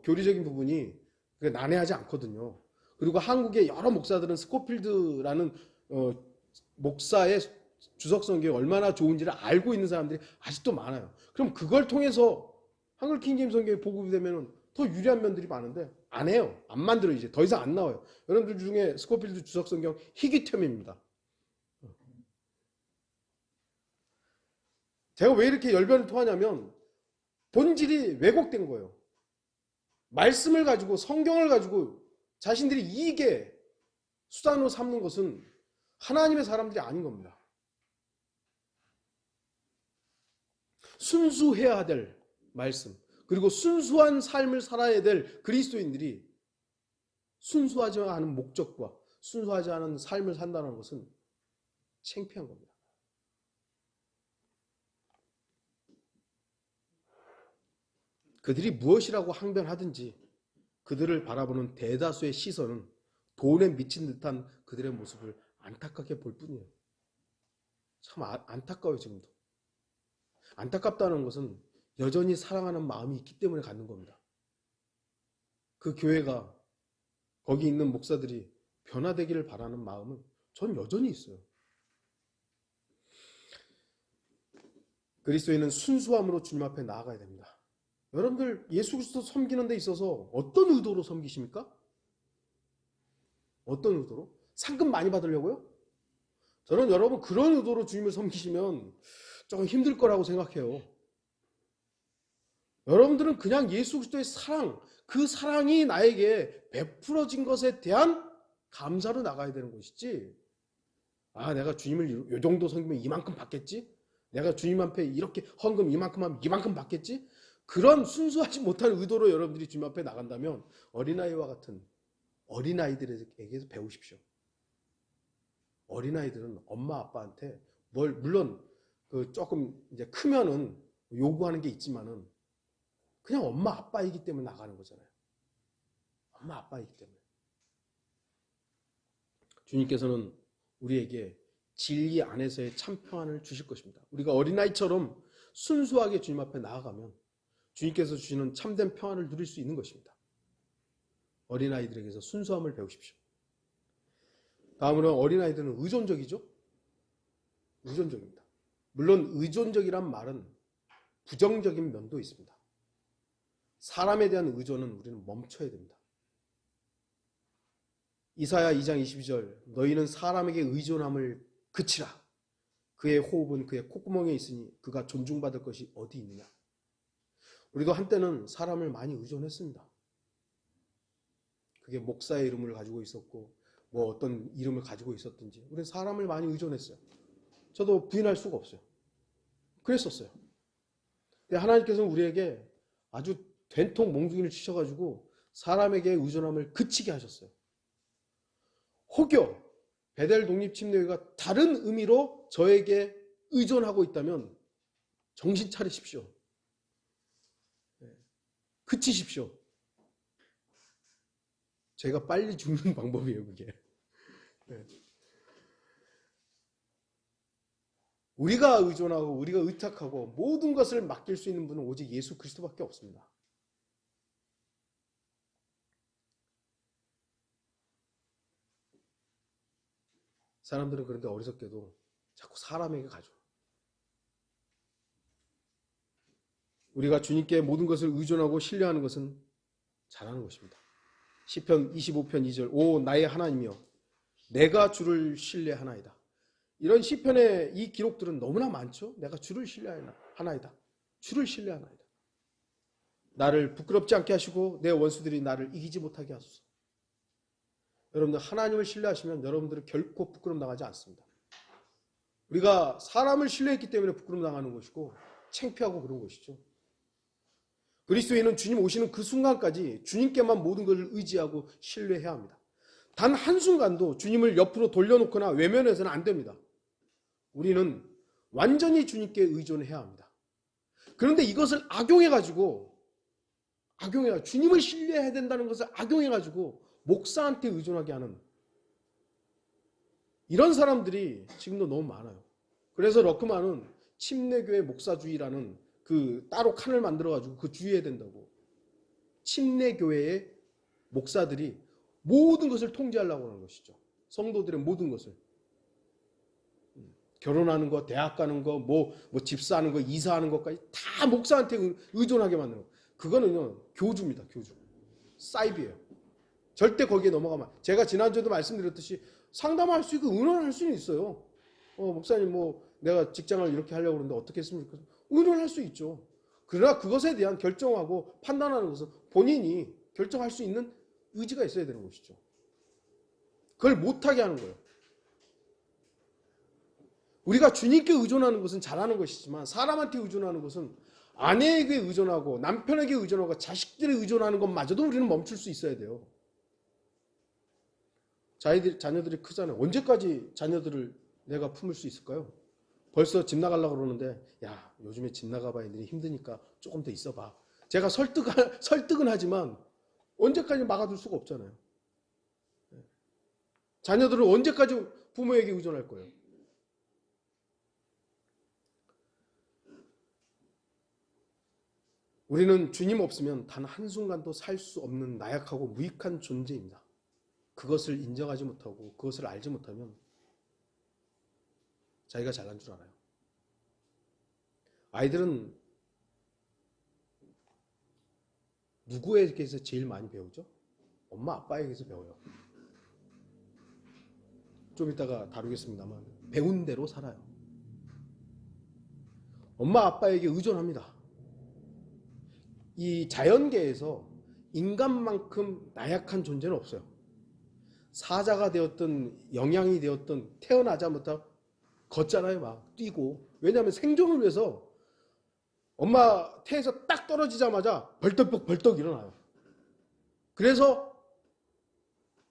교리적인 부분이 난해하지 않거든요. 그리고 한국의 여러 목사들은 스코필드라는 목사의 주석 성경이 얼마나 좋은지를 알고 있는 사람들이 아직도 많아요. 그럼 그걸 통해서 한글 킹제임스 성경이 보급이 되면 더 유리한 면들이 많은데 안 해요. 안 만들어요. 이제 더 이상 안 나와요. 여러분들 중에 스코필드 주석 성경 희귀템입니다. 제가 왜 이렇게 열변을 토하냐면 본질이 왜곡된 거예요. 말씀을 가지고 성경을 가지고 자신들이 이익의 수단으로 삼는 것은 하나님의 사람들이 아닌 겁니다. 순수해야 될 말씀, 그리고 순수한 삶을 살아야 될 그리스도인들이 순수하지 않은 목적과 순수하지 않은 삶을 산다는 것은 창피한 겁니다. 그들이 무엇이라고 항변하든지 그들을 바라보는 대다수의 시선은 돈에 미친 듯한 그들의 모습을 안타깝게 볼 뿐이에요. 참 안타까워요, 지금도. 안타깝다는 것은 여전히 사랑하는 마음이 있기 때문에 갖는 겁니다. 그 교회가 거기 있는 목사들이 변화되기를 바라는 마음은 전 여전히 있어요. 그리스도인은 순수함으로 주님 앞에 나아가야 됩니다. 여러분들 예수 그리스도 섬기는 데 있어서 어떤 의도로 섬기십니까? 어떤 의도로? 상금 많이 받으려고요? 저는 여러분 그런 의도로 주님을 섬기시면 조금 힘들 거라고 생각해요. 여러분들은 그냥 예수 그리스도의 사랑, 그 사랑이 나에게 베풀어진 것에 대한 감사로 나가야 되는 것이지, 내가 주님을 이 정도 섬기면 이만큼 받겠지? 내가 주님 앞에 이렇게 헌금 이만큼 하면 이만큼 받겠지? 그런 순수하지 못한 의도로 여러분들이 주님 앞에 나간다면 어린아이와 같은 어린아이들에게서 배우십시오. 어린아이들은 엄마 아빠한테 물론 조금 이제 크면은 요구하는 게 있지만은 그냥 엄마 아빠이기 때문에 나가는 거잖아요. 엄마 아빠이기 때문에. 주님께서는 우리에게 진리 안에서의 참 평안을 주실 것입니다. 우리가 어린아이처럼 순수하게 주님 앞에 나아가면 주님께서 주시는 참된 평안을 누릴 수 있는 것입니다. 어린아이들에게서 순수함을 배우십시오. 다음으로 어린아이들은 의존적이죠? 의존적입니다. 물론 의존적이란 말은 부정적인 면도 있습니다. 사람에 대한 의존은 우리는 멈춰야 됩니다. 이사야 2장 22절 너희는 사람에게 의존함을 그치라. 그의 호흡은 그의 콧구멍에 있으니 그가 존중받을 것이 어디 있느냐. 우리도 한때는 사람을 많이 의존했습니다. 그게 목사의 이름을 가지고 있었고 어떤 이름을 가지고 있었든지 우리는 사람을 많이 의존했어요. 저도 부인할 수가 없어요. 그랬었어요. 근데 하나님께서는 우리에게 아주 된통 몽둥이를 치셔가지고 사람에게 의존함을 그치게 하셨어요. 혹여 베델 독립침례회가 다른 의미로 저에게 의존하고 있다면 정신 차리십시오. 그치십시오. 제가 빨리 죽는 방법이에요, 그게. 우리가 의존하고 우리가 의탁하고 모든 것을 맡길 수 있는 분은 오직 예수 그리스도밖에 없습니다. 사람들은 그런데 어리석게도 자꾸 사람에게 가죠. 우리가 주님께 모든 것을 의존하고 신뢰하는 것은 잘하는 것입니다. 시편 25편 2절 오 나의 하나님이여 내가 주를 신뢰하나이다. 이런 시편의 이 기록들은 너무나 많죠. 내가 주를 신뢰하나이다. 주를 신뢰하나이다. 나를 부끄럽지 않게 하시고 내 원수들이 나를 이기지 못하게 하소서. 여러분들 하나님을 신뢰하시면 여러분들은 결코 부끄럼 당하지 않습니다. 우리가 사람을 신뢰했기 때문에 부끄럼 당하는 것이고 창피하고 그런 것이죠. 그리스도인은 주님 오시는 그 순간까지 주님께만 모든 것을 의지하고 신뢰해야 합니다. 단 한순간도 주님을 옆으로 돌려놓거나 외면해서는 안 됩니다. 우리는 완전히 주님께 의존해야 합니다. 그런데 이것을 악용해가지고 주님을 신뢰해야 된다는 것을 악용해가지고 목사한테 의존하게 하는 이런 사람들이 지금도 너무 많아요. 그래서 러크만은 침례교회 목사주의라는 그 따로 칸을 만들어가지고 그 주의해야 된다고. 침례교회의 목사들이 모든 것을 통제하려고 하는 것이죠. 성도들의 모든 것을. 결혼하는 거, 대학 가는 거, 뭐 집사하는 거, 이사하는 것까지 다 목사한테 의존하게 만드는 거. 그거는요, 교주입니다, 교주. 사이비예요. 절대 거기에 넘어가면. 제가 지난주에도 말씀드렸듯이 상담할 수 있고 의논할 수는 있어요. 목사님 내가 직장을 이렇게 하려고 그러는데 어떻게 했으면 좋겠어요? 의논할 수 있죠. 그러나 그것에 대한 결정하고 판단하는 것은 본인이 결정할 수 있는 의지가 있어야 되는 것이죠. 그걸 못하게 하는 거예요. 우리가 주님께 의존하는 것은 잘하는 것이지만 사람한테 의존하는 것은 아내에게 의존하고 남편에게 의존하고 자식들에 의존하는 것마저도 우리는 멈출 수 있어야 돼요. 자녀들이 크잖아요. 언제까지 자녀들을 내가 품을 수 있을까요? 벌써 집 나가려고 그러는데 야 요즘에 집 나가봐야 애들이 힘드니까 조금 더 있어봐. 제가 설득은 하지만 언제까지 막아둘 수가 없잖아요. 자녀들은 언제까지 부모에게 의존할 거예요? 우리는 주님 없으면 단 한순간도 살 수 없는 나약하고 무익한 존재입니다. 그것을 인정하지 못하고 그것을 알지 못하면 자기가 잘난 줄 알아요. 아이들은 누구에게서 제일 많이 배우죠? 엄마 아빠에게서 배워요. 좀 이따가 다루겠습니다만 배운 대로 살아요. 엄마 아빠에게 의존합니다. 이 자연계에서 인간만큼 나약한 존재는 없어요. 사자가 되었든 영양이 되었든 태어나자마자 걷잖아요. 막 뛰고. 왜냐하면 생존을 위해서 엄마 태에서 딱 떨어지자마자 벌떡 일어나요. 그래서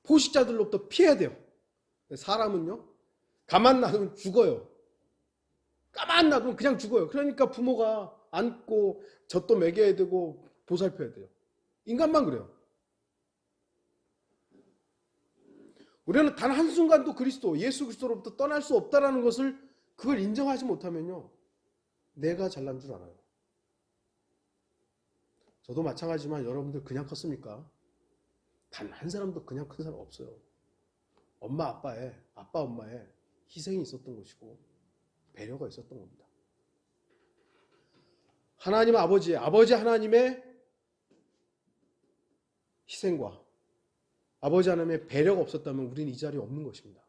포식자들로부터 피해야 돼요. 사람은요, 가만 놔두면 죽어요. 가만 놔두면 그냥 죽어요. 그러니까 부모가 안고 젖도 먹여야 되고 보살펴야 돼요. 인간만 그래요. 우리는 단 한순간도 예수 그리스도로부터 떠날 수 없다는 것을 그걸 인정하지 못하면요, 내가 잘난 줄 알아요. 저도 마찬가지지만 여러분들 그냥 컸습니까? 단 한 사람도 그냥 큰 사람 없어요. 아빠 엄마의 희생이 있었던 것이고 배려가 있었던 겁니다. 하나님 아버지 하나님의 희생과 아버지 하나님의 배려가 없었다면 우리는 이 자리에 없는 것입니다.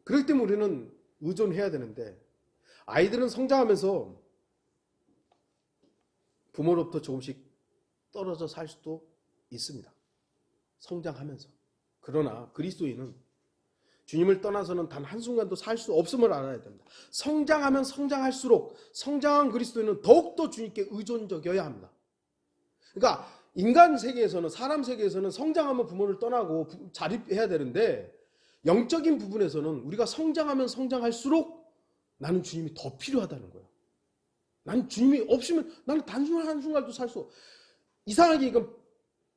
그렇기 때문에 우리는 의존해야 되는데 아이들은 성장하면서 부모로부터 조금씩 떨어져 살 수도 있습니다. 성장하면서. 그러나 그리스도인은 주님을 떠나서는 단 한순간도 살 수 없음을 알아야 됩니다. 성장하면 성장할수록 성장한 그리스도인은 더욱더 주님께 의존적이어야 합니다. 그러니까 인간 세계에서는, 사람 세계에서는 성장하면 부모를 떠나고 자립해야 되는데 영적인 부분에서는 우리가 성장하면 성장할수록 나는 주님이 더 필요하다는 거예요. 난 주님이 없으면 나는 단순한 한순간도 살 수 없어. 이상하게 이건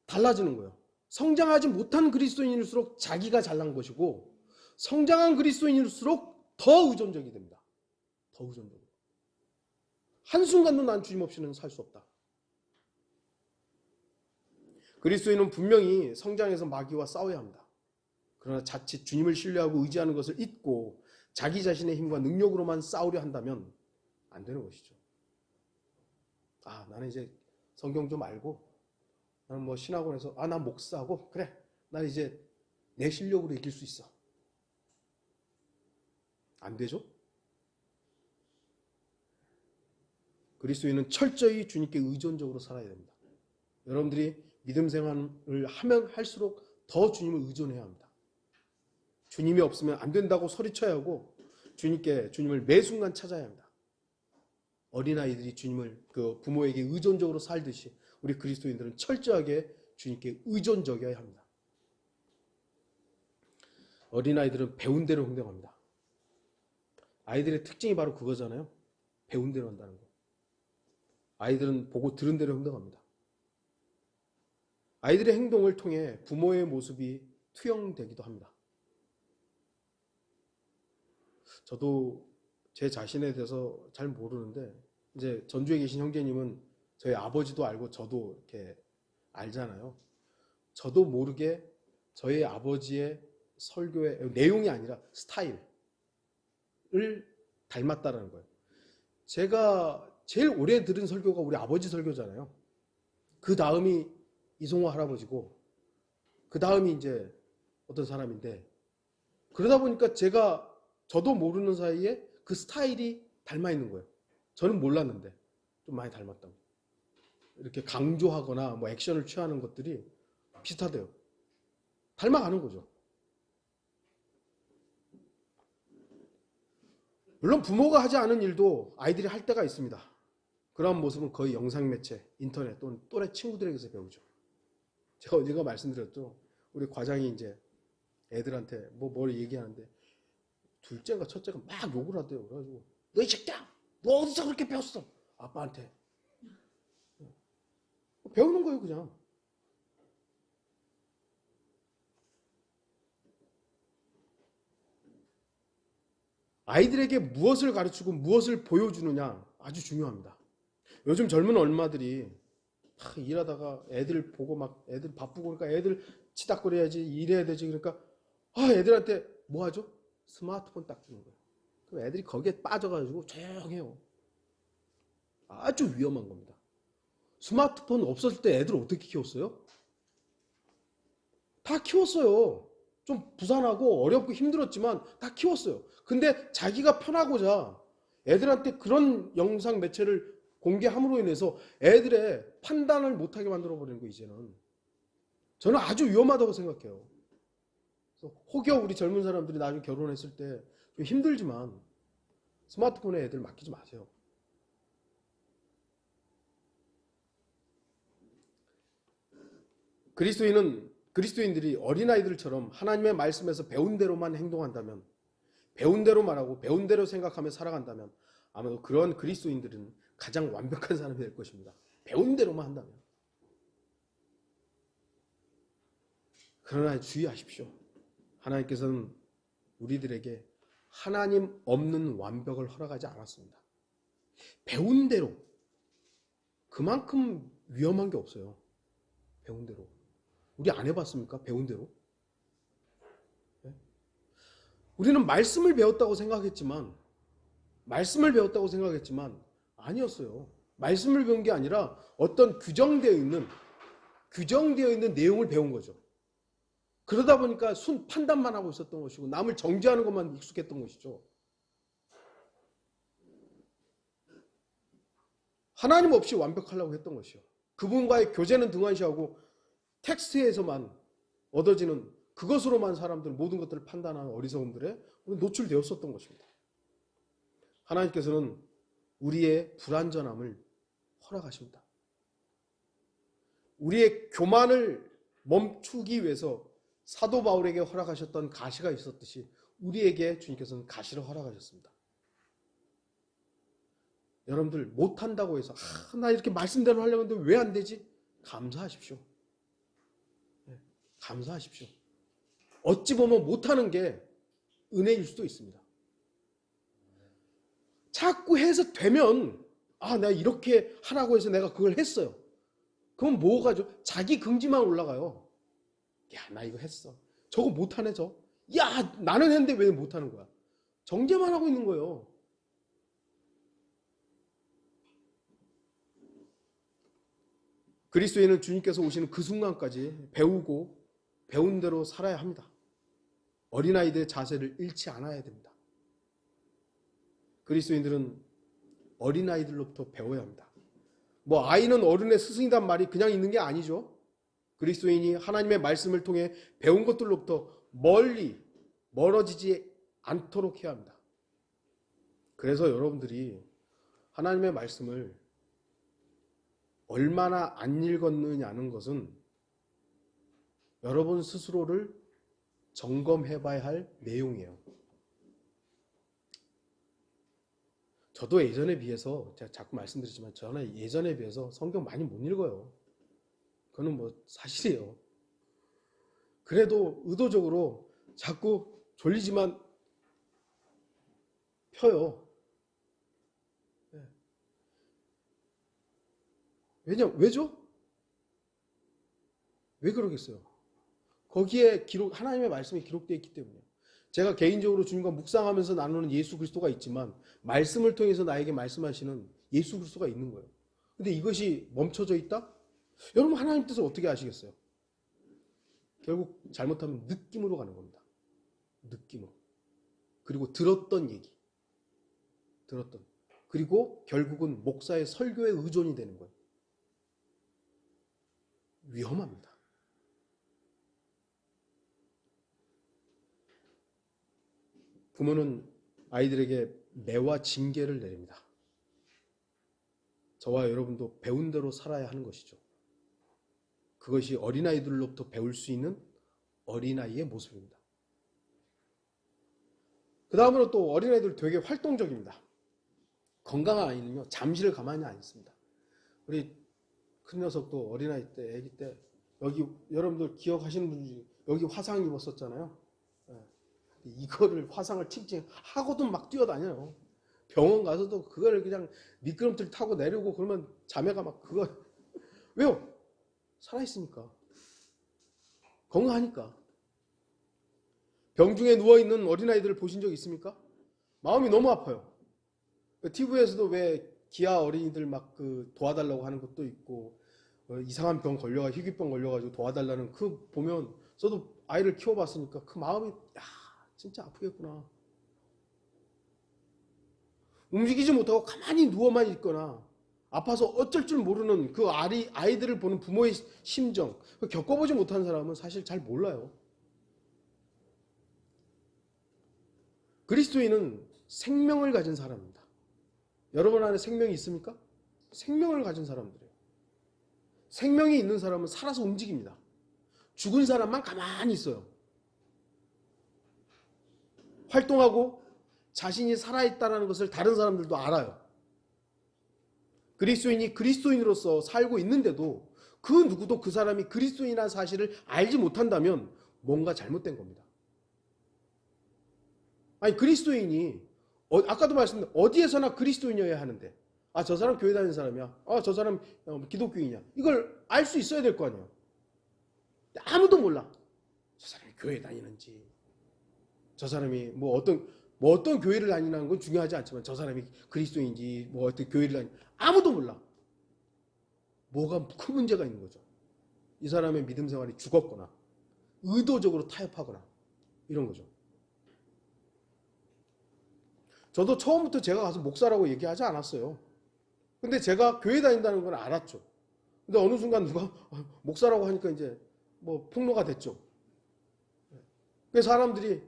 달라지는 거예요. 성장하지 못한 그리스도인일수록 자기가 잘난 것이고 성장한 그리스도인일수록 더 의존적이 됩니다. 더 의존적. 한순간도 난 주님 없이는 살 수 없다. 그리스도인은 분명히 성장해서 마귀와 싸워야 합니다. 그러나 자칫 주님을 신뢰하고 의지하는 것을 잊고 자기 자신의 힘과 능력으로만 싸우려 한다면 안 되는 것이죠. 나는 이제 성경 좀 알고, 나는 뭐 신학원에서, 난 목사고, 그래, 난 이제 내 실력으로 이길 수 있어. 안 되죠? 그리스도인은 철저히 주님께 의존적으로 살아야 됩니다. 여러분들이 믿음 생활을 하면 할수록 더 주님을 의존해야 합니다. 주님이 없으면 안 된다고 소리쳐야 하고 주님을 매 순간 찾아야 합니다. 어린아이들이 그 부모에게 의존적으로 살듯이 우리 그리스도인들은 철저하게 주님께 의존적이어야 합니다. 어린아이들은 배운 대로 행동합니다. 아이들의 특징이 바로 그거잖아요. 배운 대로 한다는 거. 아이들은 보고 들은 대로 행동합니다. 아이들의 행동을 통해 부모의 모습이 투영되기도 합니다. 저도 제 자신에 대해서 잘 모르는데 이제 전주에 계신 형제님은 저희 아버지도 알고 저도 이렇게 알잖아요. 저도 모르게 저희 아버지의 설교의 내용이 아니라 스타일을 닮았다라는 거예요. 제가 제일 오래 들은 설교가 우리 아버지 설교잖아요. 그 다음이 이송호 할아버지고 그 다음이 이제 어떤 사람인데, 그러다 보니까 저도 모르는 사이에 그 스타일이 닮아 있는 거예요. 저는 몰랐는데 좀 많이 닮았다고. 이렇게 강조하거나 뭐 액션을 취하는 것들이 비슷하대요. 닮아가는 거죠. 물론 부모가 하지 않은 일도 아이들이 할 때가 있습니다. 그런 모습은 거의 영상 매체, 인터넷 또는 또래 친구들에게서 배우죠. 제가 어디가 말씀드렸죠. 우리 과장이 이제 애들한테 뭘 얘기하는데 둘째가 첫째가 막 욕을 하대요. 그래가지고 너 이 새끼야! 너 어디서 그렇게 배웠어? 아빠한테. 배우는 거예요, 그냥. 아이들에게 무엇을 가르치고 무엇을 보여주느냐 아주 중요합니다. 요즘 젊은 엄마들이 일하다가 애들 보고 막 애들 바쁘고 그러니까 애들 치닥거려야지, 일해야 되지, 그러니까 애들한테 뭐 하죠? 스마트폰 딱 주는 거예요. 그럼 애들이 거기에 빠져가지고 조용해요. 아주 위험한 겁니다. 스마트폰 없었을 때 애들 어떻게 키웠어요? 다 키웠어요. 좀 부산하고 어렵고 힘들었지만 다 키웠어요. 근데 자기가 편하고자 애들한테 그런 영상 매체를 공개함으로 인해서 애들의 판단을 못하게 만들어버리는 거, 이제는. 저는 아주 위험하다고 생각해요. 그래서 혹여 우리 젊은 사람들이 나중에 결혼했을 때 좀 힘들지만 스마트폰에 애들 맡기지 마세요. 그리스도인들이 어린아이들처럼 하나님의 말씀에서 배운 대로만 행동한다면, 배운 대로 말하고 배운 대로 생각하며 살아간다면 아마도 그런 그리스도인들은 가장 완벽한 사람이 될 것입니다. 배운 대로만 한다면. 그러나 주의하십시오. 하나님께서는 우리들에게 하나님 없는 완벽을 허락하지 않았습니다. 배운 대로. 그만큼 위험한 게 없어요. 배운 대로. 우리 안 해봤습니까? 배운 대로. 네? 우리는 말씀을 배웠다고 생각했지만 아니었어요. 말씀을 배운 게 아니라 어떤 규정되어 있는 내용을 배운 거죠. 그러다 보니까 판단만 하고 있었던 것이고 남을 정죄하는 것만 익숙했던 것이죠. 하나님 없이 완벽하려고 했던 것이요. 그분과의 교제는 등한시하고 텍스트에서만 얻어지는 그것으로만 사람들 모든 것들을 판단하는 어리석음들에 노출되었었던 것입니다. 하나님께서는 우리의 불완전함을 허락하십니다. 우리의 교만을 멈추기 위해서 사도 바울에게 허락하셨던 가시가 있었듯이 우리에게 주님께서는 가시를 허락하셨습니다. 여러분들 못한다고 해서 나 이렇게 말씀대로 하려고 했는데 왜 안 되지? 감사하십시오. 네, 감사하십시오. 어찌 보면 못하는 게 은혜일 수도 있습니다. 자꾸 해서 되면 내가 이렇게 하라고 해서 내가 그걸 했어요. 그럼 뭐가죠? 자기 긍지만 올라가요. 야, 나 이거 했어. 저거 못하네 저. 야 나는 했는데 왜 못하는 거야. 정죄만 하고 있는 거예요. 그리스도인은 주님께서 오시는 그 순간까지 배우고 배운 대로 살아야 합니다. 어린아이들의 자세를 잃지 않아야 됩니다. 그리스도인들은 어린아이들로부터 배워야 합니다. 뭐 아이는 어른의 스승이란 말이 그냥 있는 게 아니죠. 그리스도인이 하나님의 말씀을 통해 배운 것들로부터 멀어지지 않도록 해야 합니다. 그래서 여러분들이 하나님의 말씀을 얼마나 안 읽었느냐는 것은 여러분 스스로를 점검해 봐야 할 내용이에요. 저도 예전에 비해서 제가 자꾸 말씀드리지만 저는 예전에 비해서 성경 많이 못 읽어요. 그거는 뭐 사실이에요. 그래도 의도적으로 자꾸 졸리지만 펴요. 왜죠? 왜 그러겠어요? 거기에 하나님의 말씀이 기록되어 있기 때문에. 제가 개인적으로 주님과 묵상하면서 나누는 예수 그리스도가 있지만 말씀을 통해서 나에게 말씀하시는 예수 그리스도가 있는 거예요. 근데 이것이 멈춰져 있다? 여러분 하나님 뜻을 어떻게 아시겠어요? 결국 잘못하면 느낌으로 가는 겁니다. 느낌으로. 그리고 들었던 얘기. 그리고 결국은 목사의 설교에 의존이 되는 거예요. 위험합니다. 부모는 아이들에게 매와 징계를 내립니다. 저와 여러분도 배운 대로 살아야 하는 것이죠. 그것이 어린아이들로부터 배울 수 있는 어린아이의 모습입니다. 그 다음으로 또 어린아이들 되게 활동적입니다. 건강한 아이는요, 잠시를 가만히 안 있습니다. 우리 큰 녀석도 어린아이 때, 아기 때, 여기 여러분들 기억하시는 분들이 여기 화상 입었었잖아요. 이거를 화상을 칭칭하고도 막 뛰어다녀요. 병원 가서도 그걸 그냥 미끄럼틀 타고 내려오고 그러면 자매가 막 그거 왜요? 살아있으니까. 건강하니까. 병중에 누워있는 어린아이들을 보신 적 있습니까? 마음이 너무 아파요. TV에서도 왜 기아 어린이들 막 그 도와달라고 하는 것도 있고 이상한 병 희귀병 걸려가지고 도와달라는 그 보면 저도 아이를 키워봤으니까 그 마음이 진짜 아프겠구나. 움직이지 못하고 가만히 누워만 있거나 아파서 어쩔 줄 모르는 그 아이들을 보는 부모의 심정, 겪어보지 못한 사람은 사실 잘 몰라요. 그리스도인은 생명을 가진 사람입니다. 여러분 안에 생명이 있습니까? 생명을 가진 사람들이에요. 생명이 있는 사람은 살아서 움직입니다. 죽은 사람만 가만히 있어요. 활동하고 자신이 살아있다는 것을 다른 사람들도 알아요. 그리스도인이 그리스도인으로서 살고 있는데도 그 누구도 그 사람이 그리스도인이라는 사실을 알지 못한다면 뭔가 잘못된 겁니다. 아니 그리스도인이 아까도 말씀드린 어디에서나 그리스도인이어야 하는데 저 사람 교회 다니는 사람이야. 저 사람 기독교인이야. 이걸 알 수 있어야 될 거 아니에요. 아무도 몰라. 저 사람이 교회 다니는지 저 사람이 어떤 교회를 다니는 건 중요하지 않지만 저 사람이 그리스도인지 어떤 교회를 아무도 몰라. 뭐가 큰 문제가 있는 거죠. 이 사람의 믿음 생활이 죽었거나 의도적으로 타협하거나 이런 거죠. 저도 처음부터 제가 가서 목사라고 얘기하지 않았어요. 근데 제가 교회 다닌다는 건 알았죠. 근데 어느 순간 누가 목사라고 하니까 이제 폭로가 됐죠. 그래서 사람들이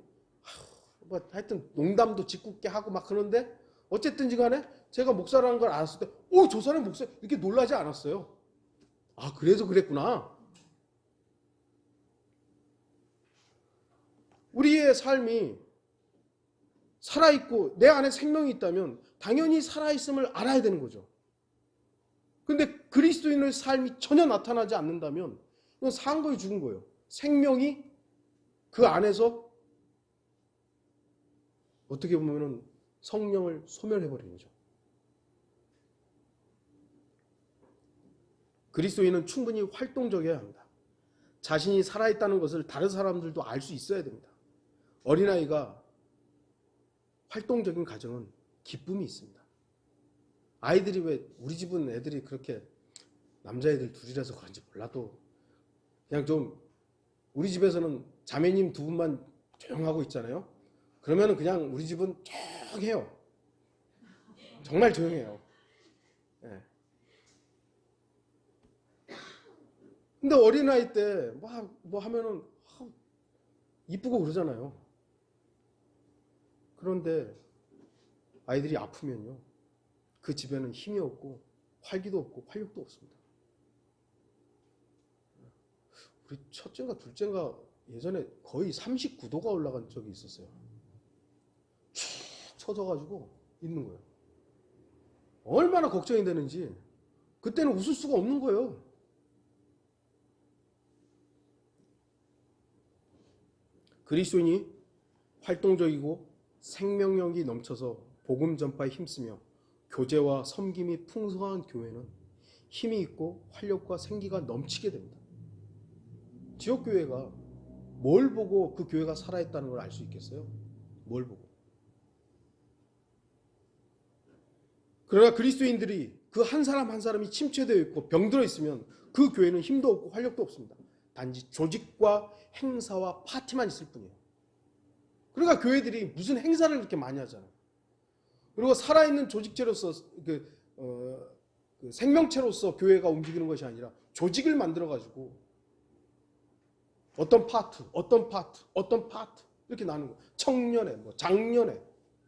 하여튼 농담도 짓궂게 하고 막 그러는데 어쨌든지 간에 제가 목사라는 걸 알았을 때 저 사람이 목사 이렇게 놀라지 않았어요. 그래서 그랬구나. 우리의 삶이 살아있고 내 안에 생명이 있다면 당연히 살아있음을 알아야 되는 거죠. 근데 그리스도인의 삶이 전혀 나타나지 않는다면 이건 산 거에 죽은 거예요. 생명이 그 안에서 어떻게 보면 성령을 소멸해버리는 거죠. 그리스도인은 충분히 활동적이어야 합니다. 자신이 살아있다는 것을 다른 사람들도 알 수 있어야 됩니다. 어린아이가 활동적인 가정은 기쁨이 있습니다. 아이들이 왜 우리 집은 애들이 그렇게 남자애들 둘이라서 그런지 몰라도 그냥 좀 우리 집에서는 자매님 두 분만 조용하고 있잖아요. 그러면 그냥 우리 집은 조용해요. 정말 조용해요. 예. 근데 어린아이 때 뭐 하면은 이쁘고 그러잖아요. 그런데 아이들이 아프면요, 그 집에는 힘이 없고 활기도 없고 활력도 없습니다. 우리 첫째가 둘째가 예전에 거의 39도가 올라간 적이 있었어요. 축 처져가지고 있는 거예요. 얼마나 걱정이 되는지 그때는 웃을 수가 없는 거예요. 그리스도인이 활동적이고 생명력이 넘쳐서 복음 전파에 힘쓰며 교제와 섬김이 풍성한 교회는 힘이 있고 활력과 생기가 넘치게 됩니다. 지역교회가 뭘 보고 그 교회가 살아있다는 걸 알 수 있겠어요? 뭘 보고? 그러나 그리스도인들이 그 한 사람 한 사람이 침체되어 있고 병들어 있으면 그 교회는 힘도 없고 활력도 없습니다. 단지 조직과 행사와 파티만 있을 뿐이에요. 그러니까 교회들이 무슨 행사를 그렇게 많이 하잖아요. 그리고 살아있는 조직체로서 그 생명체로서 교회가 움직이는 것이 아니라 조직을 만들어가지고 어떤 파트 이렇게 나누는 거예요. 청년회, 장년회,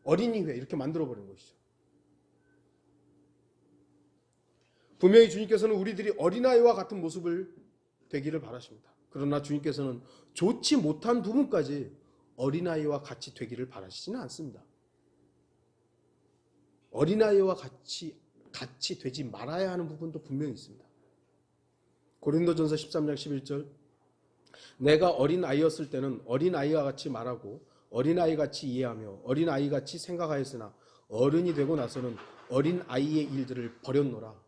어린이회 이렇게 만들어버리는 것이죠. 분명히 주님께서는 우리들이 어린아이와 같은 모습을 되기를 바라십니다. 그러나 주님께서는 좋지 못한 부분까지 어린아이와 같이 되기를 바라시지는 않습니다. 어린아이와 같이 되지 말아야 하는 부분도 분명히 있습니다. 고린도전서 13장 11절 내가 어린아이였을 때는 어린아이와 같이 말하고 어린아이같이 이해하며 어린아이같이 생각하였으나 어른이 되고 나서는 어린아이의 일들을 버렸노라.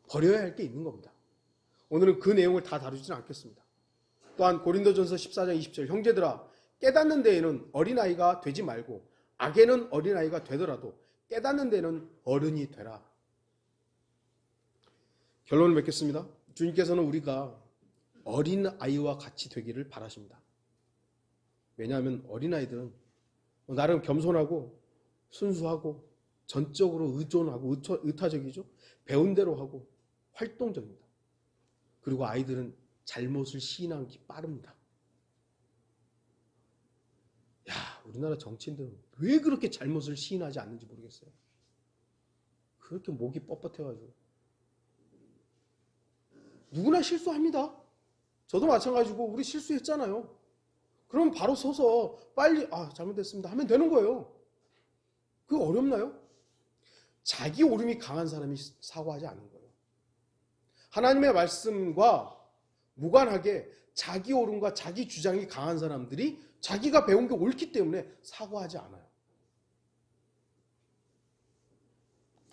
버려야 할 게 있는 겁니다. 오늘은 그 내용을 다 다루지는 않겠습니다. 또한 고린도전서 14장 20절 형제들아 깨닫는 데에는 어린아이가 되지 말고 악에는 어린아이가 되더라도 깨닫는 데는 어른이 되라. 결론을 맺겠습니다. 주님께서는 우리가 어린아이와 같이 되기를 바라십니다. 왜냐하면 어린아이들은 나름 겸손하고 순수하고 전적으로 의존하고 의타적이죠. 배운 대로 하고 활동적입니다. 그리고 아이들은 잘못을 시인하기 빠릅니다. 야, 우리나라 정치인들은 왜 그렇게 잘못을 시인하지 않는지 모르겠어요. 그렇게 목이 뻣뻣해가지고. 누구나 실수합니다. 저도 마찬가지고 우리 실수했잖아요. 그럼 바로 서서 빨리 잘못했습니다 하면 되는 거예요. 그거 어렵나요? 자기 오름이 강한 사람이 사과하지 않는 거예요. 하나님의 말씀과 무관하게 자기 오름과 자기 주장이 강한 사람들이 자기가 배운 게 옳기 때문에 사과하지 않아요.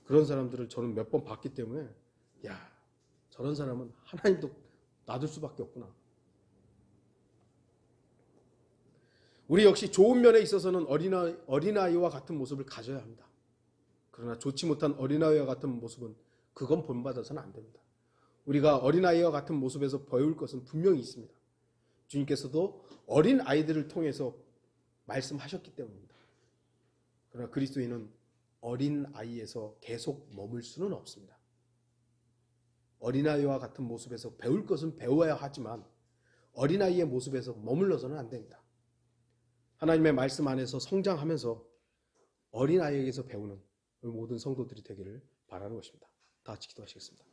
그런 사람들을 저는 몇 번 봤기 때문에 저런 사람은 하나님도 놔둘 수밖에 없구나. 우리 역시 좋은 면에 있어서는 어린아이와 같은 모습을 가져야 합니다. 그러나 좋지 못한 어린아이와 같은 모습은 그건 본받아서는 안 됩니다. 우리가 어린아이와 같은 모습에서 배울 것은 분명히 있습니다. 주님께서도 어린아이들을 통해서 말씀하셨기 때문입니다. 그러나 그리스도인은 어린아이에서 계속 머물 수는 없습니다. 어린아이와 같은 모습에서 배울 것은 배워야 하지만 어린아이의 모습에서 머물러서는 안 됩니다. 하나님의 말씀 안에서 성장하면서 어린아이에게서 배우는 모든 성도들이 되기를 바라는 것입니다. 다 같이 기도하시겠습니다.